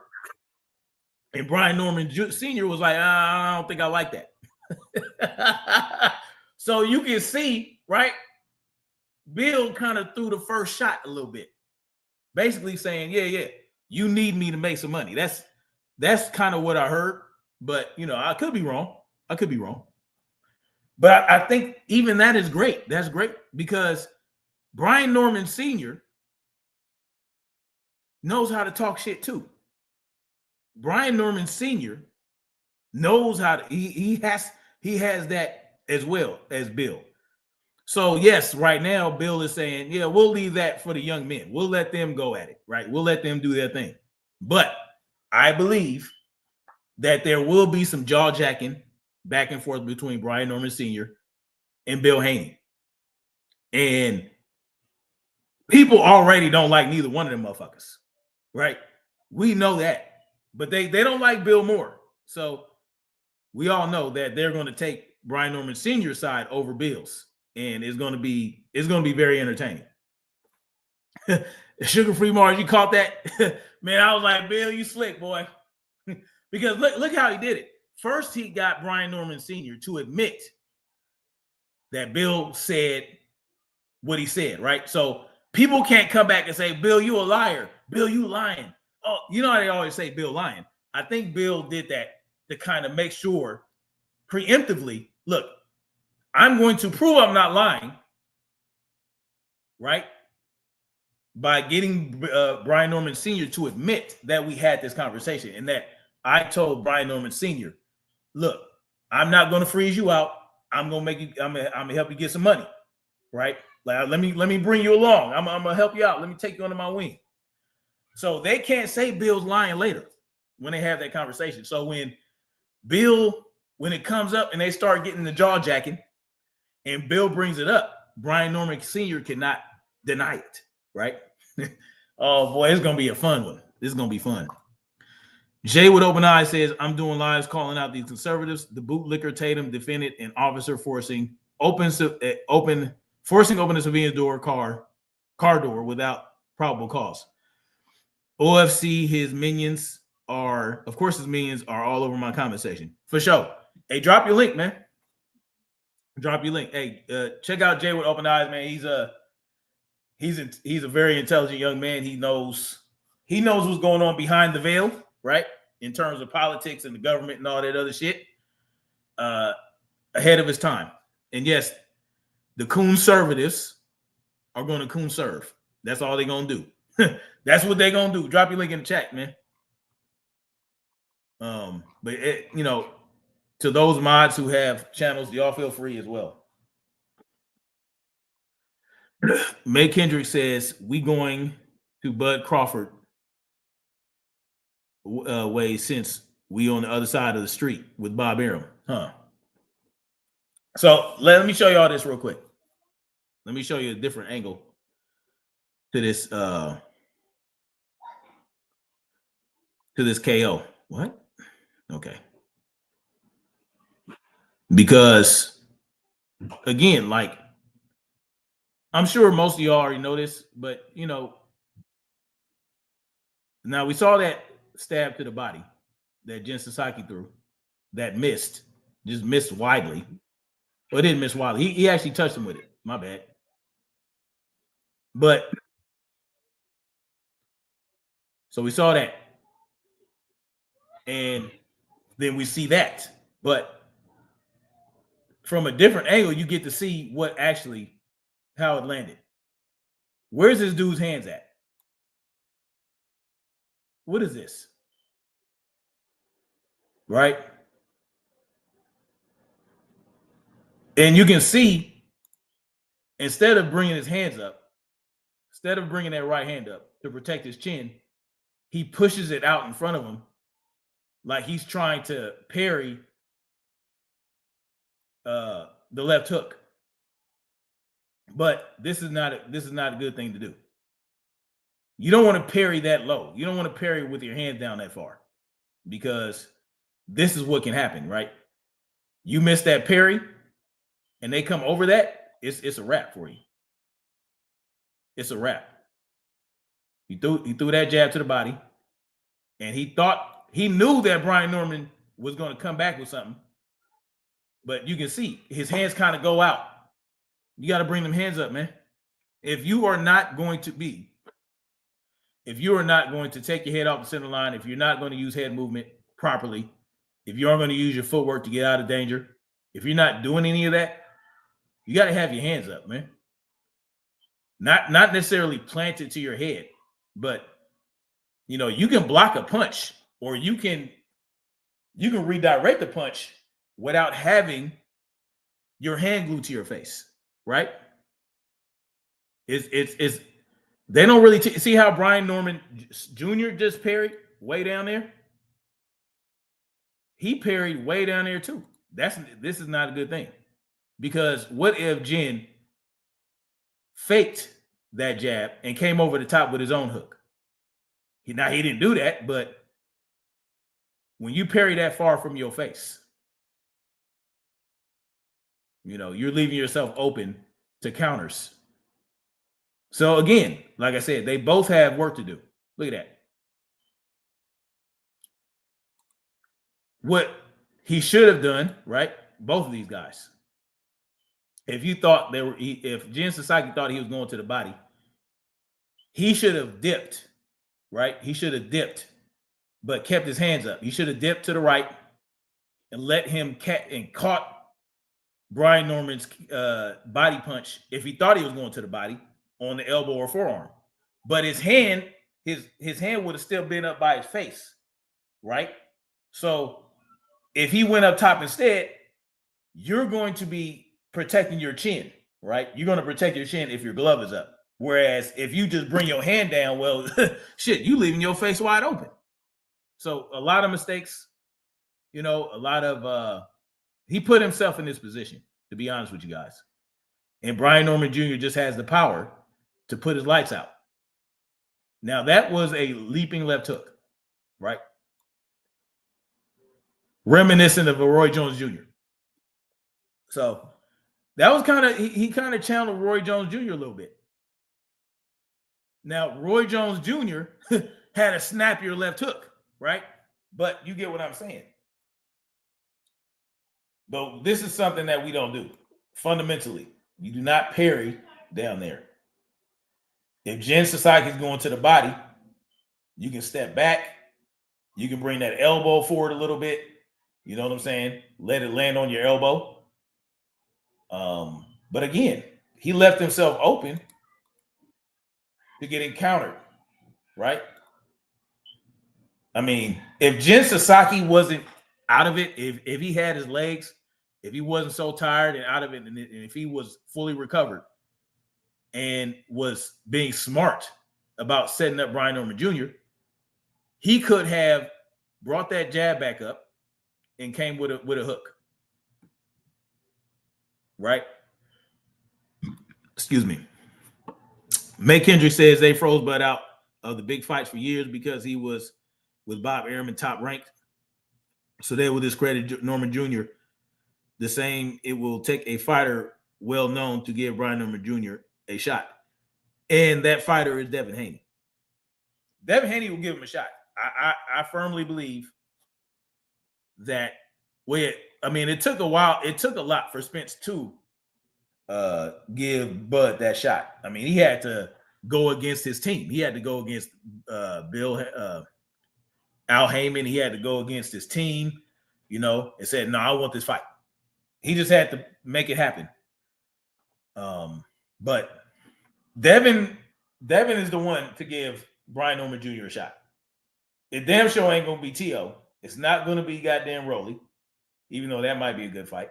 And Brian Norman Sr. was like, I don't think I like that. So you can see, right? Bill kind of threw the first shot a little bit. Basically saying, yeah, you need me to make some money. That's kind of what I heard. But, I could be wrong. But I think even that is great. That's great because Brian Norman Sr. knows how to talk shit too. Brian Norman Sr. knows how to, he has that as well as Bill. So yes, right now, Bill is saying, yeah, we'll leave that for the young men. We'll let them go at it, right? We'll let them do their thing. But I believe that there will be some jaw-jacking back and forth between Brian Norman Sr. and Bill Haney. And people already don't like neither one of them motherfuckers, right? We know that. But they don't like Bill more. So we all know that they're going to take Brian Norman Sr.'s side over Bill's. And it's going to be very entertaining. Sugar-free Mars, you caught that? Man, I was like, Bill, you slick, boy. Because look how he did it. First, he got Brian Norman Sr. to admit that Bill said what he said, right? So people can't come back and say, Bill, you a liar. Bill, you lying. Oh, you know how they always say Bill lying. I think Bill did that to kind of make sure preemptively, look, I'm going to prove I'm not lying, right? By getting Brian Norman Sr. to admit that we had this conversation and that I told Brian Norman Sr., look, I'm not going to freeze you out. I'm going to make you, I'm going to help you get some money, right? Like, let me bring you along. I'm going to help you out. Let me take you under my wing. So they can't say Bill's lying later when they have that conversation. So when it comes up and they start getting the jaw jacking and Bill brings it up, Brian Norman Sr. cannot deny it, right? Oh boy, it's going to be a fun one. This is going to be fun. Jay with open eyes says, I'm doing lives calling out these conservatives. The bootlicker Tatum defended an officer forcing open a civilian car door without probable cause. OFC, his minions are all over my comment section. For sure. Hey, drop your link, man. Drop your link. Hey, check out Jay with open eyes, man. He's a very intelligent young man. He knows what's going on behind the veil, right? In terms of politics and the government and all that other shit. Ahead of his time. And yes, the conservatives are going to conserve. That's all they're going to do. That's what they're going to do. Drop your link in the chat, man. But to those mods who have channels, y'all feel free as well. May Kendrick says, we going to Bud Crawford way since we on the other side of the street with Bob Arum. Huh. So let me show you all this real quick. Let me show you a different angle to this KO. What? Okay. Because again, like I'm sure most of y'all already know this, but you know, now we saw that stab to the body that Jin Sasaki threw that missed, just missed widely. Well, it didn't miss widely. He actually touched him with it. My bad. But so we saw that. And then we see that. But from a different angle, you get to see what actually, how it landed. Where's this dude's hands at? What is this? Right? And you can see, instead of bringing his hands up, instead of bringing that right hand up to protect his chin, he pushes it out in front of him like he's trying to parry the left hook. But this is not a good thing to do. You don't want to parry that low. You don't want to parry with your hands down that far, because this is what can happen, right? You miss that parry and they come over that, it's a wrap for you. It's a wrap. He threw that jab to the body, and he knew that Brian Norman was going to come back with something. But you can see his hands kind of go out. You got to bring them hands up, man. If you are not going to take your head off the center line, if you're not going to use head movement properly, if you aren't going to use your footwork to get out of danger, if you're not doing any of that, you got to have your hands up, man. Not necessarily planted to your head, but you know, you can block a punch, or you can redirect the punch without having your hand glued to your face, right? It's they don't really see how Brian Norman Jr. just parried way down there. He parried way down there too. This is not a good thing, because what if Jin faked that jab and came over the top with his own hook? He didn't do that, but when you parry that far from your face, you know, you're leaving yourself open to counters. So again, like I said, they both have work to do. Look at that. What he should have done, right? Both of these guys. If Jin Sasaki thought he was going to the body, he should have dipped, right? He should have dipped, but kept his hands up. He should have dipped to the right and let him caught Brian Norman's body punch if he thought he was going to the body on the elbow or forearm. But his hand would have still been up by his face, right? So if he went up top instead, you're going to be protecting your chin, right? You're going to protect your chin if your glove is up. Whereas if you just bring your hand down, well, shit, you leaving your face wide open. So a lot of mistakes, you know, a lot of he put himself in this position, to be honest with you guys. And Brian Norman Jr. just has the power to put his lights out. Now, that was a leaping left hook, right? Reminiscent of a Roy Jones Jr. So that was he kind of channeled Roy Jones Jr. a little bit. Now, Roy Jones Jr. had a snappier left hook, right? But you get what I'm saying. But this is something that we don't do. Fundamentally, you do not parry down there. If Jin Sasaki is going to the body, you can step back. You can bring that elbow forward a little bit. You know what I'm saying? Let it land on your elbow. But again, he left himself open to get encountered, right? I mean, if Jin Sasaki wasn't out of it, if he had his legs, if he wasn't so tired and out of it, and if he was fully recovered and was being smart about setting up Brian Norman Jr., he could have brought that jab back up and came with a hook. right? Excuse me. May Kendrick says they froze Bud out of the big fights for years because he was with Bob Arum top ranked. So they will discredit Norman Jr. the same. It will take a fighter well known to give Brian Norman Jr. a shot. And that fighter is Devin Haney. Devin Haney will give him a shot. I firmly believe that it took a while. It took a lot for Spence to give Bud that shot. I mean, he had to go against his team. He had to go against Al Heyman. He had to go against his team, and said, no, I want this fight. He just had to make it happen. But Devin is the one to give Brian Norman Jr. a shot. It damn sure ain't gonna be T.O. It's not gonna be goddamn Rolly, even though that might be a good fight.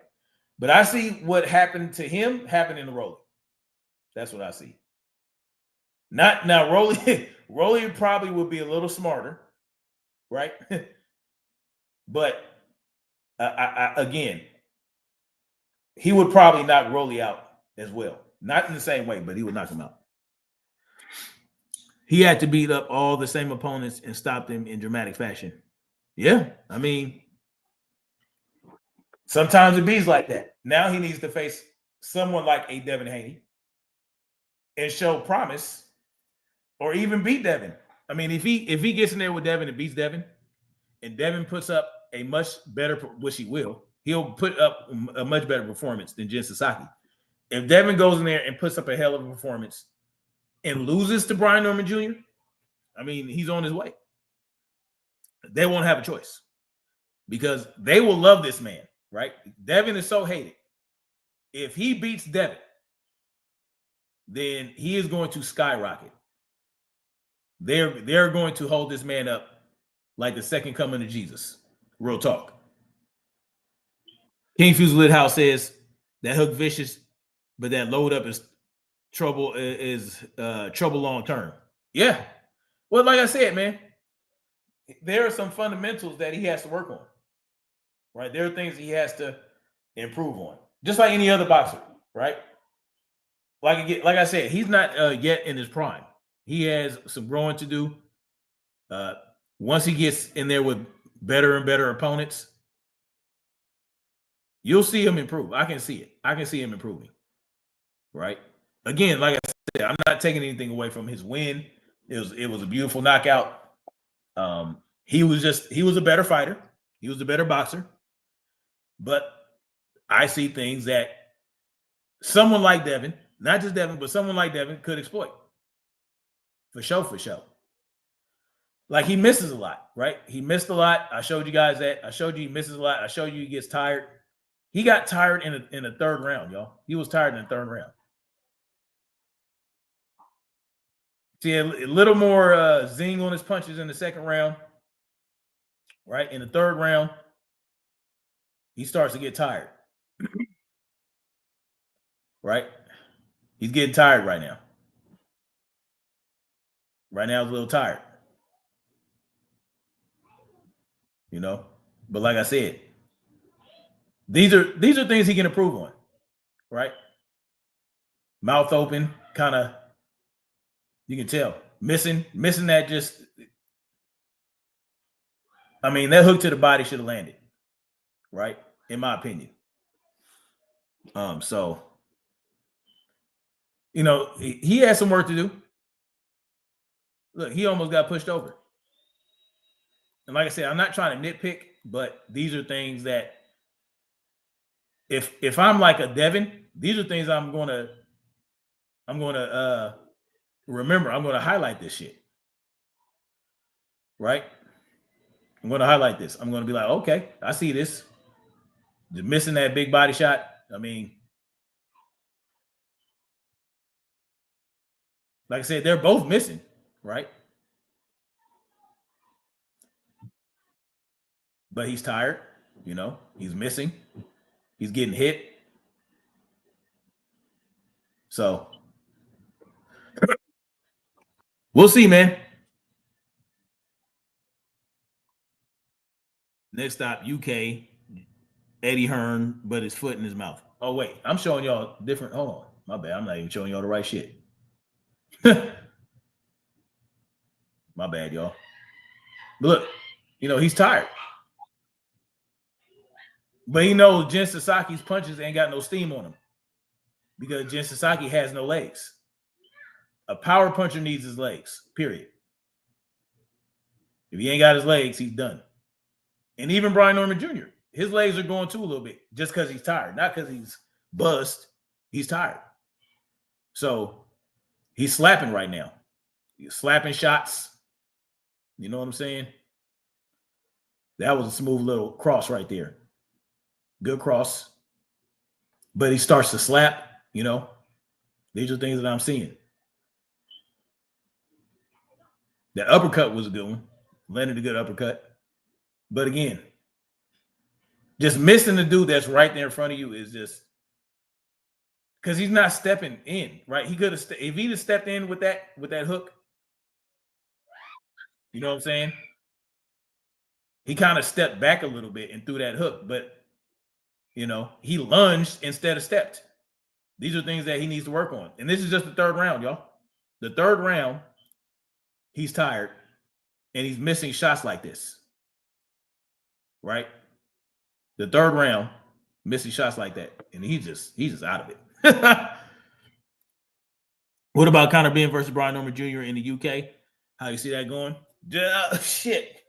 But I see what happened to him happening to Rolly. That's what I see. Not now, Rolly probably would be a little smarter, right? But again, he would probably knock Rolly out as well. Not in the same way, but he would knock him out. He had to beat up all the same opponents and stop them in dramatic fashion. Yeah, I mean, sometimes it beats like that. Now he needs to face someone like a Devin Haney and show promise, or even beat Devin. I mean, if he gets in there with Devin and beats Devin, and Devin puts up a much better, which he will, he'll put up a much better performance than Jin Sasaki. If Devin goes in there and puts up a hell of a performance and loses to Brian Norman Jr., I mean, he's on his way. They won't have a choice because they will love this man, right? Devin is so hated. If he beats Devin, then he is going to skyrocket. They're going to hold this man up like the second coming of Jesus. Real talk. King Fuse Lit House says that hook vicious, but that load up is trouble long term. Yeah. Well, like I said, man, there are some fundamentals that he has to work on. Right? There are things he has to improve on. Just like any other boxer, right? Like I said, he's not yet in his prime. He has some growing to do. Once he gets in there with better and better opponents, you'll see him improve. I can see it. I can see him improving. Right? Again, like I said, I'm not taking anything away from his win. It was a beautiful knockout. He was a better fighter. He was a better boxer. But I see things that someone like Devin, not just Devin, but someone like Devin could exploit. For sure. Like he misses a lot, right? He missed a lot. I showed you guys that. I showed you he misses a lot. I showed you he gets tired. He got tired in the third round, y'all. He was tired in the third round. See, a little more zing on his punches in the second round, right? In the third round, he starts to get tired, right? He's getting tired right now. Right now, he's a little tired, But like I said, these are things he can improve on, right? Mouth open, kind of. You can tell missing that just. I mean, that hook to the body should have landed, right? In my opinion. So, he has some work to do. Look, he almost got pushed over. And like I said, I'm not trying to nitpick, but these are things that if I'm like a Devin, these are things I'm gonna remember. I'm gonna highlight this shit. Right? I'm gonna highlight this. I'm gonna be like, okay, I see this. Just missing that big body shot. I mean, like I said, they're both missing, right? But he's tired, he's missing, he's getting hit. So we'll see, man. Next stop, UK. Eddie Hearn, but his foot in his mouth. Oh wait, I'm showing y'all different. Hold on, my bad. I'm not even showing y'all the right shit. My bad, y'all. But look, he's tired, but he knows Jin Sasaki's punches ain't got no steam on him because Jin Sasaki has no legs. A power puncher needs his legs. Period. If he ain't got his legs, he's done. And even Brian Norman Jr., his legs are going too a little bit just because he's tired, not because he's buzzed. He's tired. So he's slapping right now. He's slapping shots. You know what I'm saying? That was a smooth little cross right there. Good cross. But he starts to slap, These are things that I'm seeing. The uppercut was a good one. Landed a good uppercut. But again, just missing the dude that's right there in front of you is just because he's not stepping in, right? He could have if he'd have stepped in with that hook, you know what I'm saying? He kind of stepped back a little bit and threw that hook, but he lunged instead of stepped. These are things that he needs to work on. And this is just the third round, y'all. The third round, he's tired and he's missing shots like this. Right? The third round, missing shots like that. And he's just out of it. What about Conor Ben versus Brian Norman Jr. in the UK? How you see that going? Shit.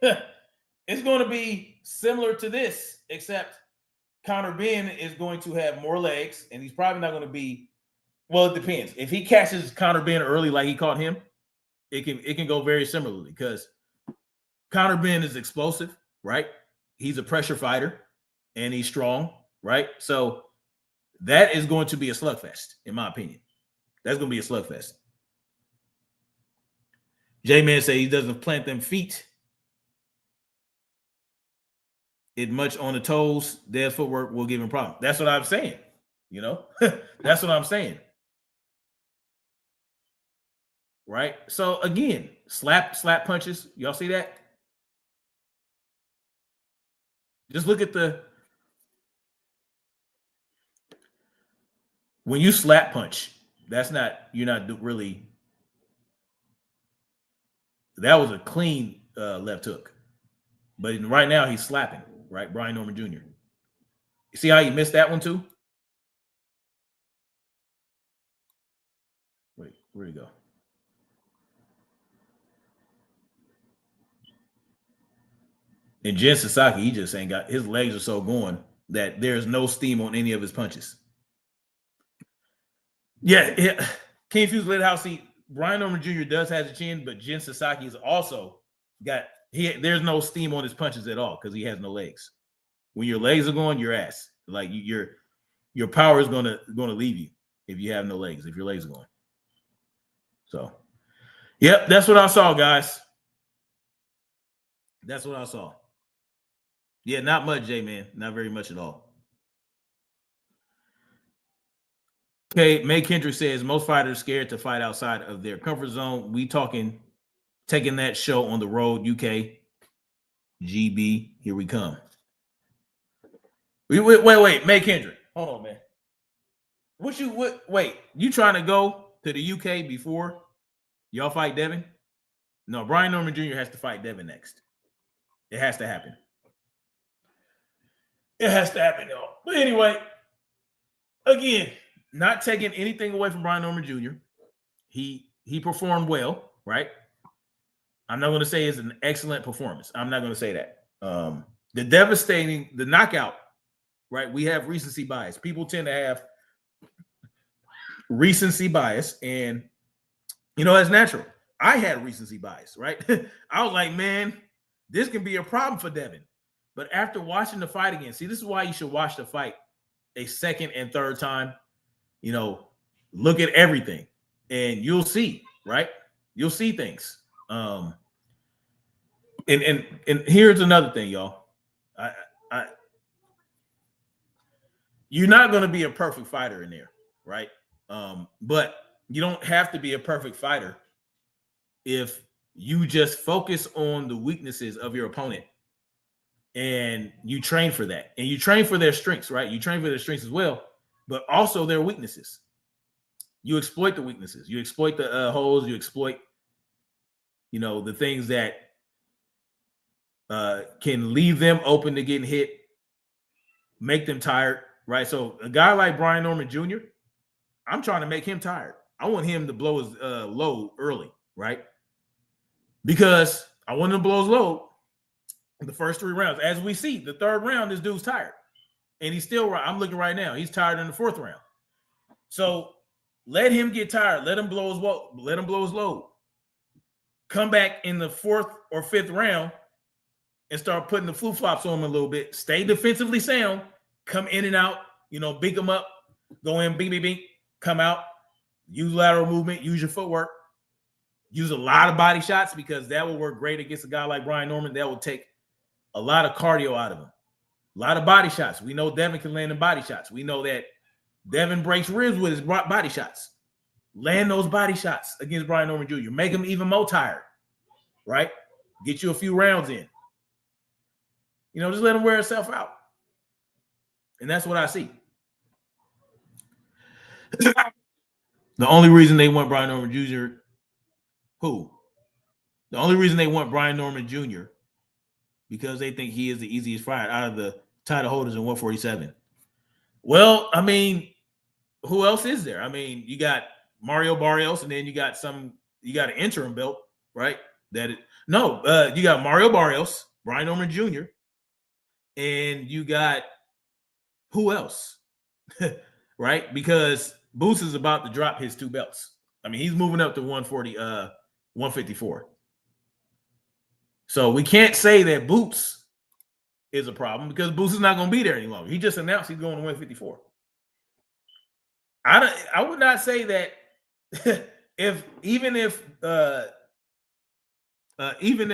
It's going to be similar to this, except Conor Ben is going to have more legs, and he's probably not going to be. Well, it depends. If he catches Conor Ben early, like he caught him, it can go very similarly because Conor Ben is explosive, right? He's a pressure fighter, and he's strong, right? So that is going to be a slugfest, in my opinion. That's going to be a slugfest. J-Man say he doesn't plant them feet. It much on the toes. Their footwork will give him problems. That's what I'm saying. That's what I'm saying. Right? So again, slap punches. Y'all see that? Just look at when you slap punch, you're not really. That was a clean left hook. But right now he's slapping, right? Brian Norman Jr. You see how he missed that one too? Wait, where'd he go? And Jin Sasaki, he just ain't got, his legs are so going that there's no steam on any of his punches. Yeah. King Fuse Lighthouse, Brian Norman Jr. does have a chin, but Jin Sasaki is also got, there's no steam on his punches at all because he has no legs. When your legs are going, your ass. Like your power is gonna leave you if you have no legs, if your legs are going. So, yep, that's what I saw, guys. That's what I saw. Yeah, not much, J-Man. Not very much at all. Okay, May Kendrick says most fighters scared to fight outside of their comfort zone. We talking taking that show on the road, UK. GB, here we come. Wait, May Kendrick. Hold on, man. Wait, you trying to go to the UK before y'all fight Devin? No, Brian Norman Jr. has to fight Devin next. It has to happen. It has to happen, y'all. But anyway, again, not taking anything away from Brian Norman Jr. He performed well, right? I'm not going to say it's an excellent performance. I'm not going to say that. The knockout, right? We have recency bias. People tend to have recency bias, and that's natural. I had recency bias, right? I was like, man, this can be a problem for Devin. But after watching the fight again, see, this is why you should watch the fight a second and third time. Look at everything, and you'll see, right? You'll see things. And here's another thing, y'all. You're not going to be a perfect fighter in there, right? But you don't have to be a perfect fighter if you just focus on the weaknesses of your opponent and you train for that, and you train for their strengths, right? You train for their strengths as well, but also their weaknesses. You exploit the weaknesses. You exploit the holes. You exploit, the things that can leave them open to getting hit, make them tired, right? So a guy like Brian Norman Jr., I'm trying to make him tired. I want him to blow his load early, right? Because I want him to blow his load in the first 3 rounds. As we see, the 3rd round, this dude's tired. And he's still, I'm looking right now, he's tired in the 4th round. So let him get tired. Let him blow his load. Come back in the 4th or 5th round and start putting the flip-flops on him a little bit. Stay defensively sound. Come in and out. Beat him up. Go in, bing, bing, bing. Come out. Use lateral movement. Use your footwork. Use a lot of body shots, because that will work great against a guy like Brian Norman. That will take a lot of cardio out of him. A lot of body shots. We know Devin can land in body shots. We know that Devin breaks ribs with his body shots. Land those body shots against Brian Norman Jr. Make him even more tired, right? Get you a few rounds in. Just let him wear himself out. And that's what I see. The only reason they want Brian Norman Jr. The only reason they want Brian Norman Jr. because they think he is the easiest fight out of the title holders in 147. Well, I mean, who else is there? I mean, you got Mario Barrios, and then you got an interim belt, right? You got Mario Barrios, Brian Norman Jr., and you got who else? Right? Because Boots is about to drop his 2 belts. I mean, he's moving up to 154. So we can't say that Boots is a problem, because Boots is not going to be there any longer. He just announced he's going to 154. I would not say that even if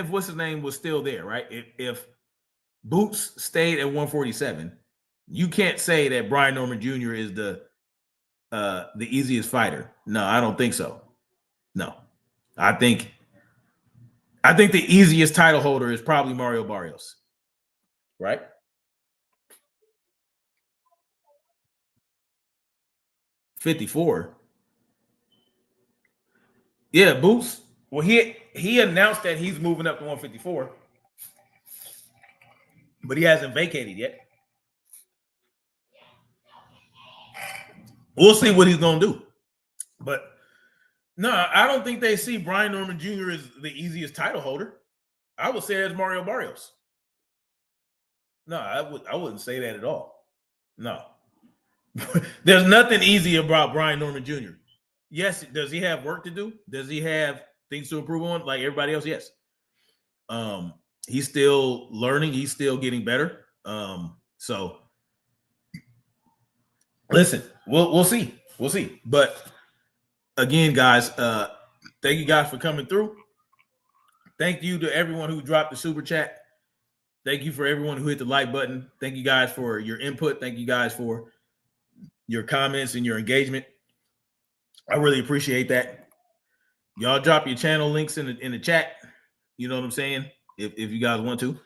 what's his name was still there, right? If Boots stayed at 147, you can't say that Brian Norman Jr. is the easiest fighter. No, I don't think so. No, I think the easiest title holder is probably Mario Barrios, right? $54. Yeah, Boots. Well, he announced that he's moving up to 154, but he hasn't vacated yet. We'll see what he's going to do. But no, I don't think they see Brian Norman Jr. as the easiest title holder. I would say that's Mario Barrios. No, I wouldn't say that at all. No. There's nothing easy about Brian Norman Jr. Yes, does he have work to do? Does he have things to improve on like everybody else? Yes. He's still learning. He's still getting better. So listen, we'll see. We'll see. But again, guys, thank you guys for coming through. Thank you to everyone who dropped the super chat. Thank you for everyone who hit the like button. Thank you guys for your input. Thank you guys for your comments and your engagement. I really appreciate that. Y'all drop your channel links in the chat. You know what I'm saying? If you guys want to.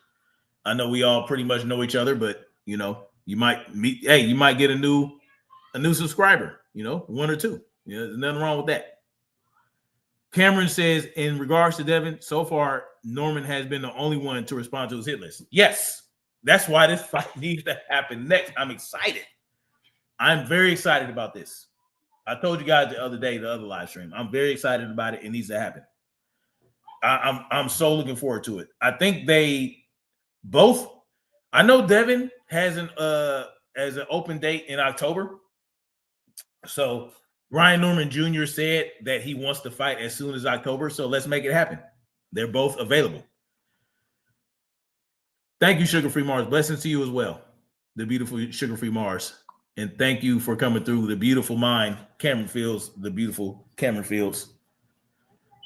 I know we all pretty much know each other, but you might meet. Hey, you might get a new subscriber. 1 or 2. There's nothing wrong with that. Cameron says, in regards to Devin, so far Norman has been the only one to respond to his hit list. Yes, that's why this fight needs to happen next. I'm excited. I'm very excited about this. I told you guys the other day, the other live stream. I'm very excited about it. It needs to happen. I'm so looking forward to it. I think they both. I know Devin has an open date in October. So Ryan Norman Jr. said that he wants to fight as soon as October. So let's make it happen. They're both available. Thank you, Sugar Free Mars. Blessings to you as well, the beautiful Sugar Free Mars. And thank you for coming through. The beautiful mind, Cameron Fields, the beautiful Cameron Fields.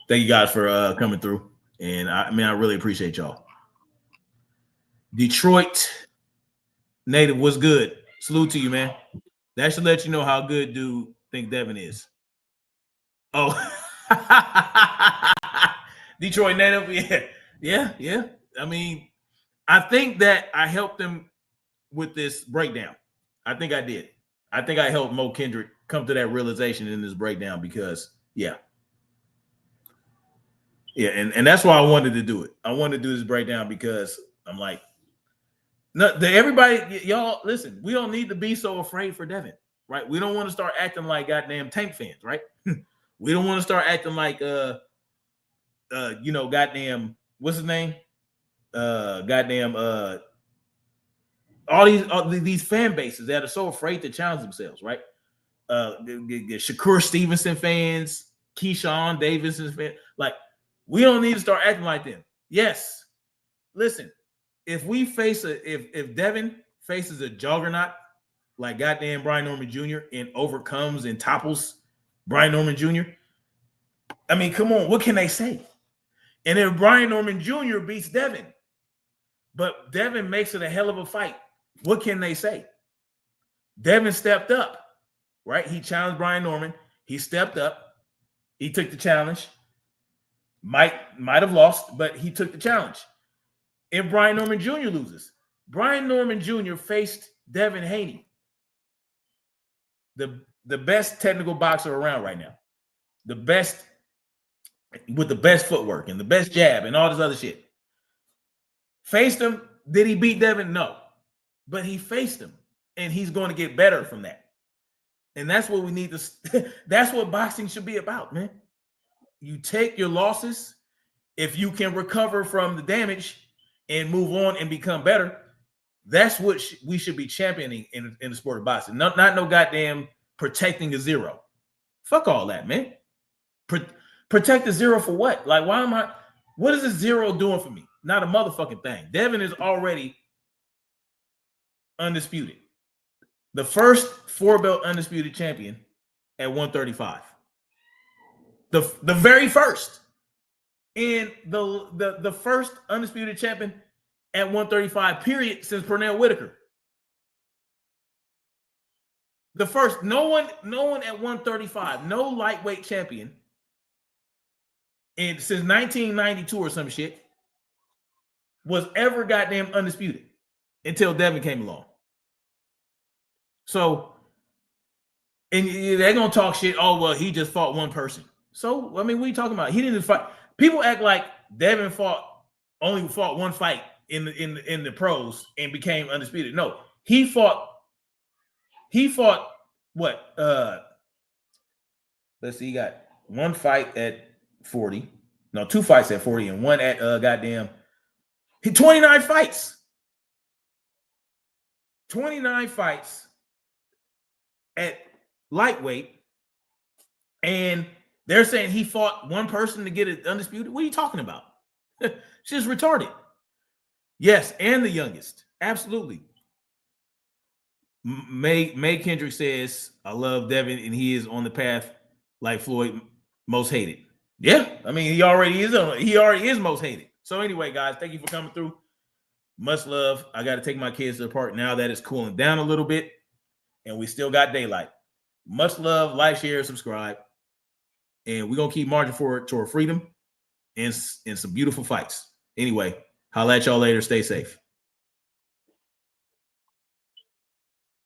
Thank you guys for coming through. And I really appreciate y'all. Detroit native, what's good? Salute to you, man. That should let you know how good dude think Devin is. Oh, Detroit native, yeah. I mean, I think that I helped him with this breakdown. I think I did. I think I helped Mo Kendrick come to that realization in this breakdown because, yeah, and that's why I wanted to do it. I wanted to do this breakdown because I'm like, no, everybody, y'all, listen, we don't need to be so afraid for Devin, right? We don't want to start acting like goddamn Tank fans, right? We don't want to start acting like goddamn, what's his name? All these fan bases that are so afraid to challenge themselves, right? The Shakur Stevenson fans, Keyshawn Davidson fans, like, we don't need to start acting like them. Yes, listen, if Devin faces a juggernaut like goddamn Brian Norman Jr. and overcomes and topples Brian Norman Jr., I mean, come on, what can they say? And if Brian Norman Jr. beats Devin, but Devin makes it a hell of a fight, what can they say? Devin stepped up, right? He challenged Brian Norman. He stepped up. He took the challenge. Might have lost, but he took the challenge. If Brian Norman Jr. loses, Brian Norman Jr. faced Devin Haney, the best technical boxer around right now, the best with the best footwork and the best jab and all this other shit. Faced him. Did he beat Devin? No, but he faced him, and he's going to get better from that. And that's what we need to. That's what boxing should be about, man. You take your losses. If you can recover from the damage and move on and become better, that's what we should be championing in the sport of boxing. Not no goddamn protecting a zero. Fuck all that, man. Protect the zero for what? Like, what is a zero doing for me? Not a motherfucking thing. Devin is already undisputed. The first 4-belt undisputed champion at 135. The very first. And the first undisputed champion at 135, period, since Pernell Whitaker. The first, no one at 135, no lightweight champion, and since 1992 or some shit, was ever goddamn undisputed until Devin came along. So, and they're gonna talk shit. Oh well, he just fought one person. So I mean, what are you talking about? He didn't fight. People act like Devin only fought one fight in the pros and became undisputed. No, he fought what? Let's see, he got one fight at 40. No, two fights at 40 and one at goddamn. He 29 fights. 29 fights at lightweight, and they're saying he fought one person to get it undisputed. What are you talking about? She's retarded. Yes, and the youngest. Absolutely. May Kendrick says, I love Devin, and he is on the path like Floyd, most hated. Yeah, I mean, he already is most hated. So anyway, guys, thank you for coming through. Much love. I got to take my kids to the park now that it's cooling down a little bit, and we still got daylight. Much love. Like, share, subscribe. And we're going to keep marching forward toward freedom and some beautiful fights. Anyway, holla at y'all later. Stay safe.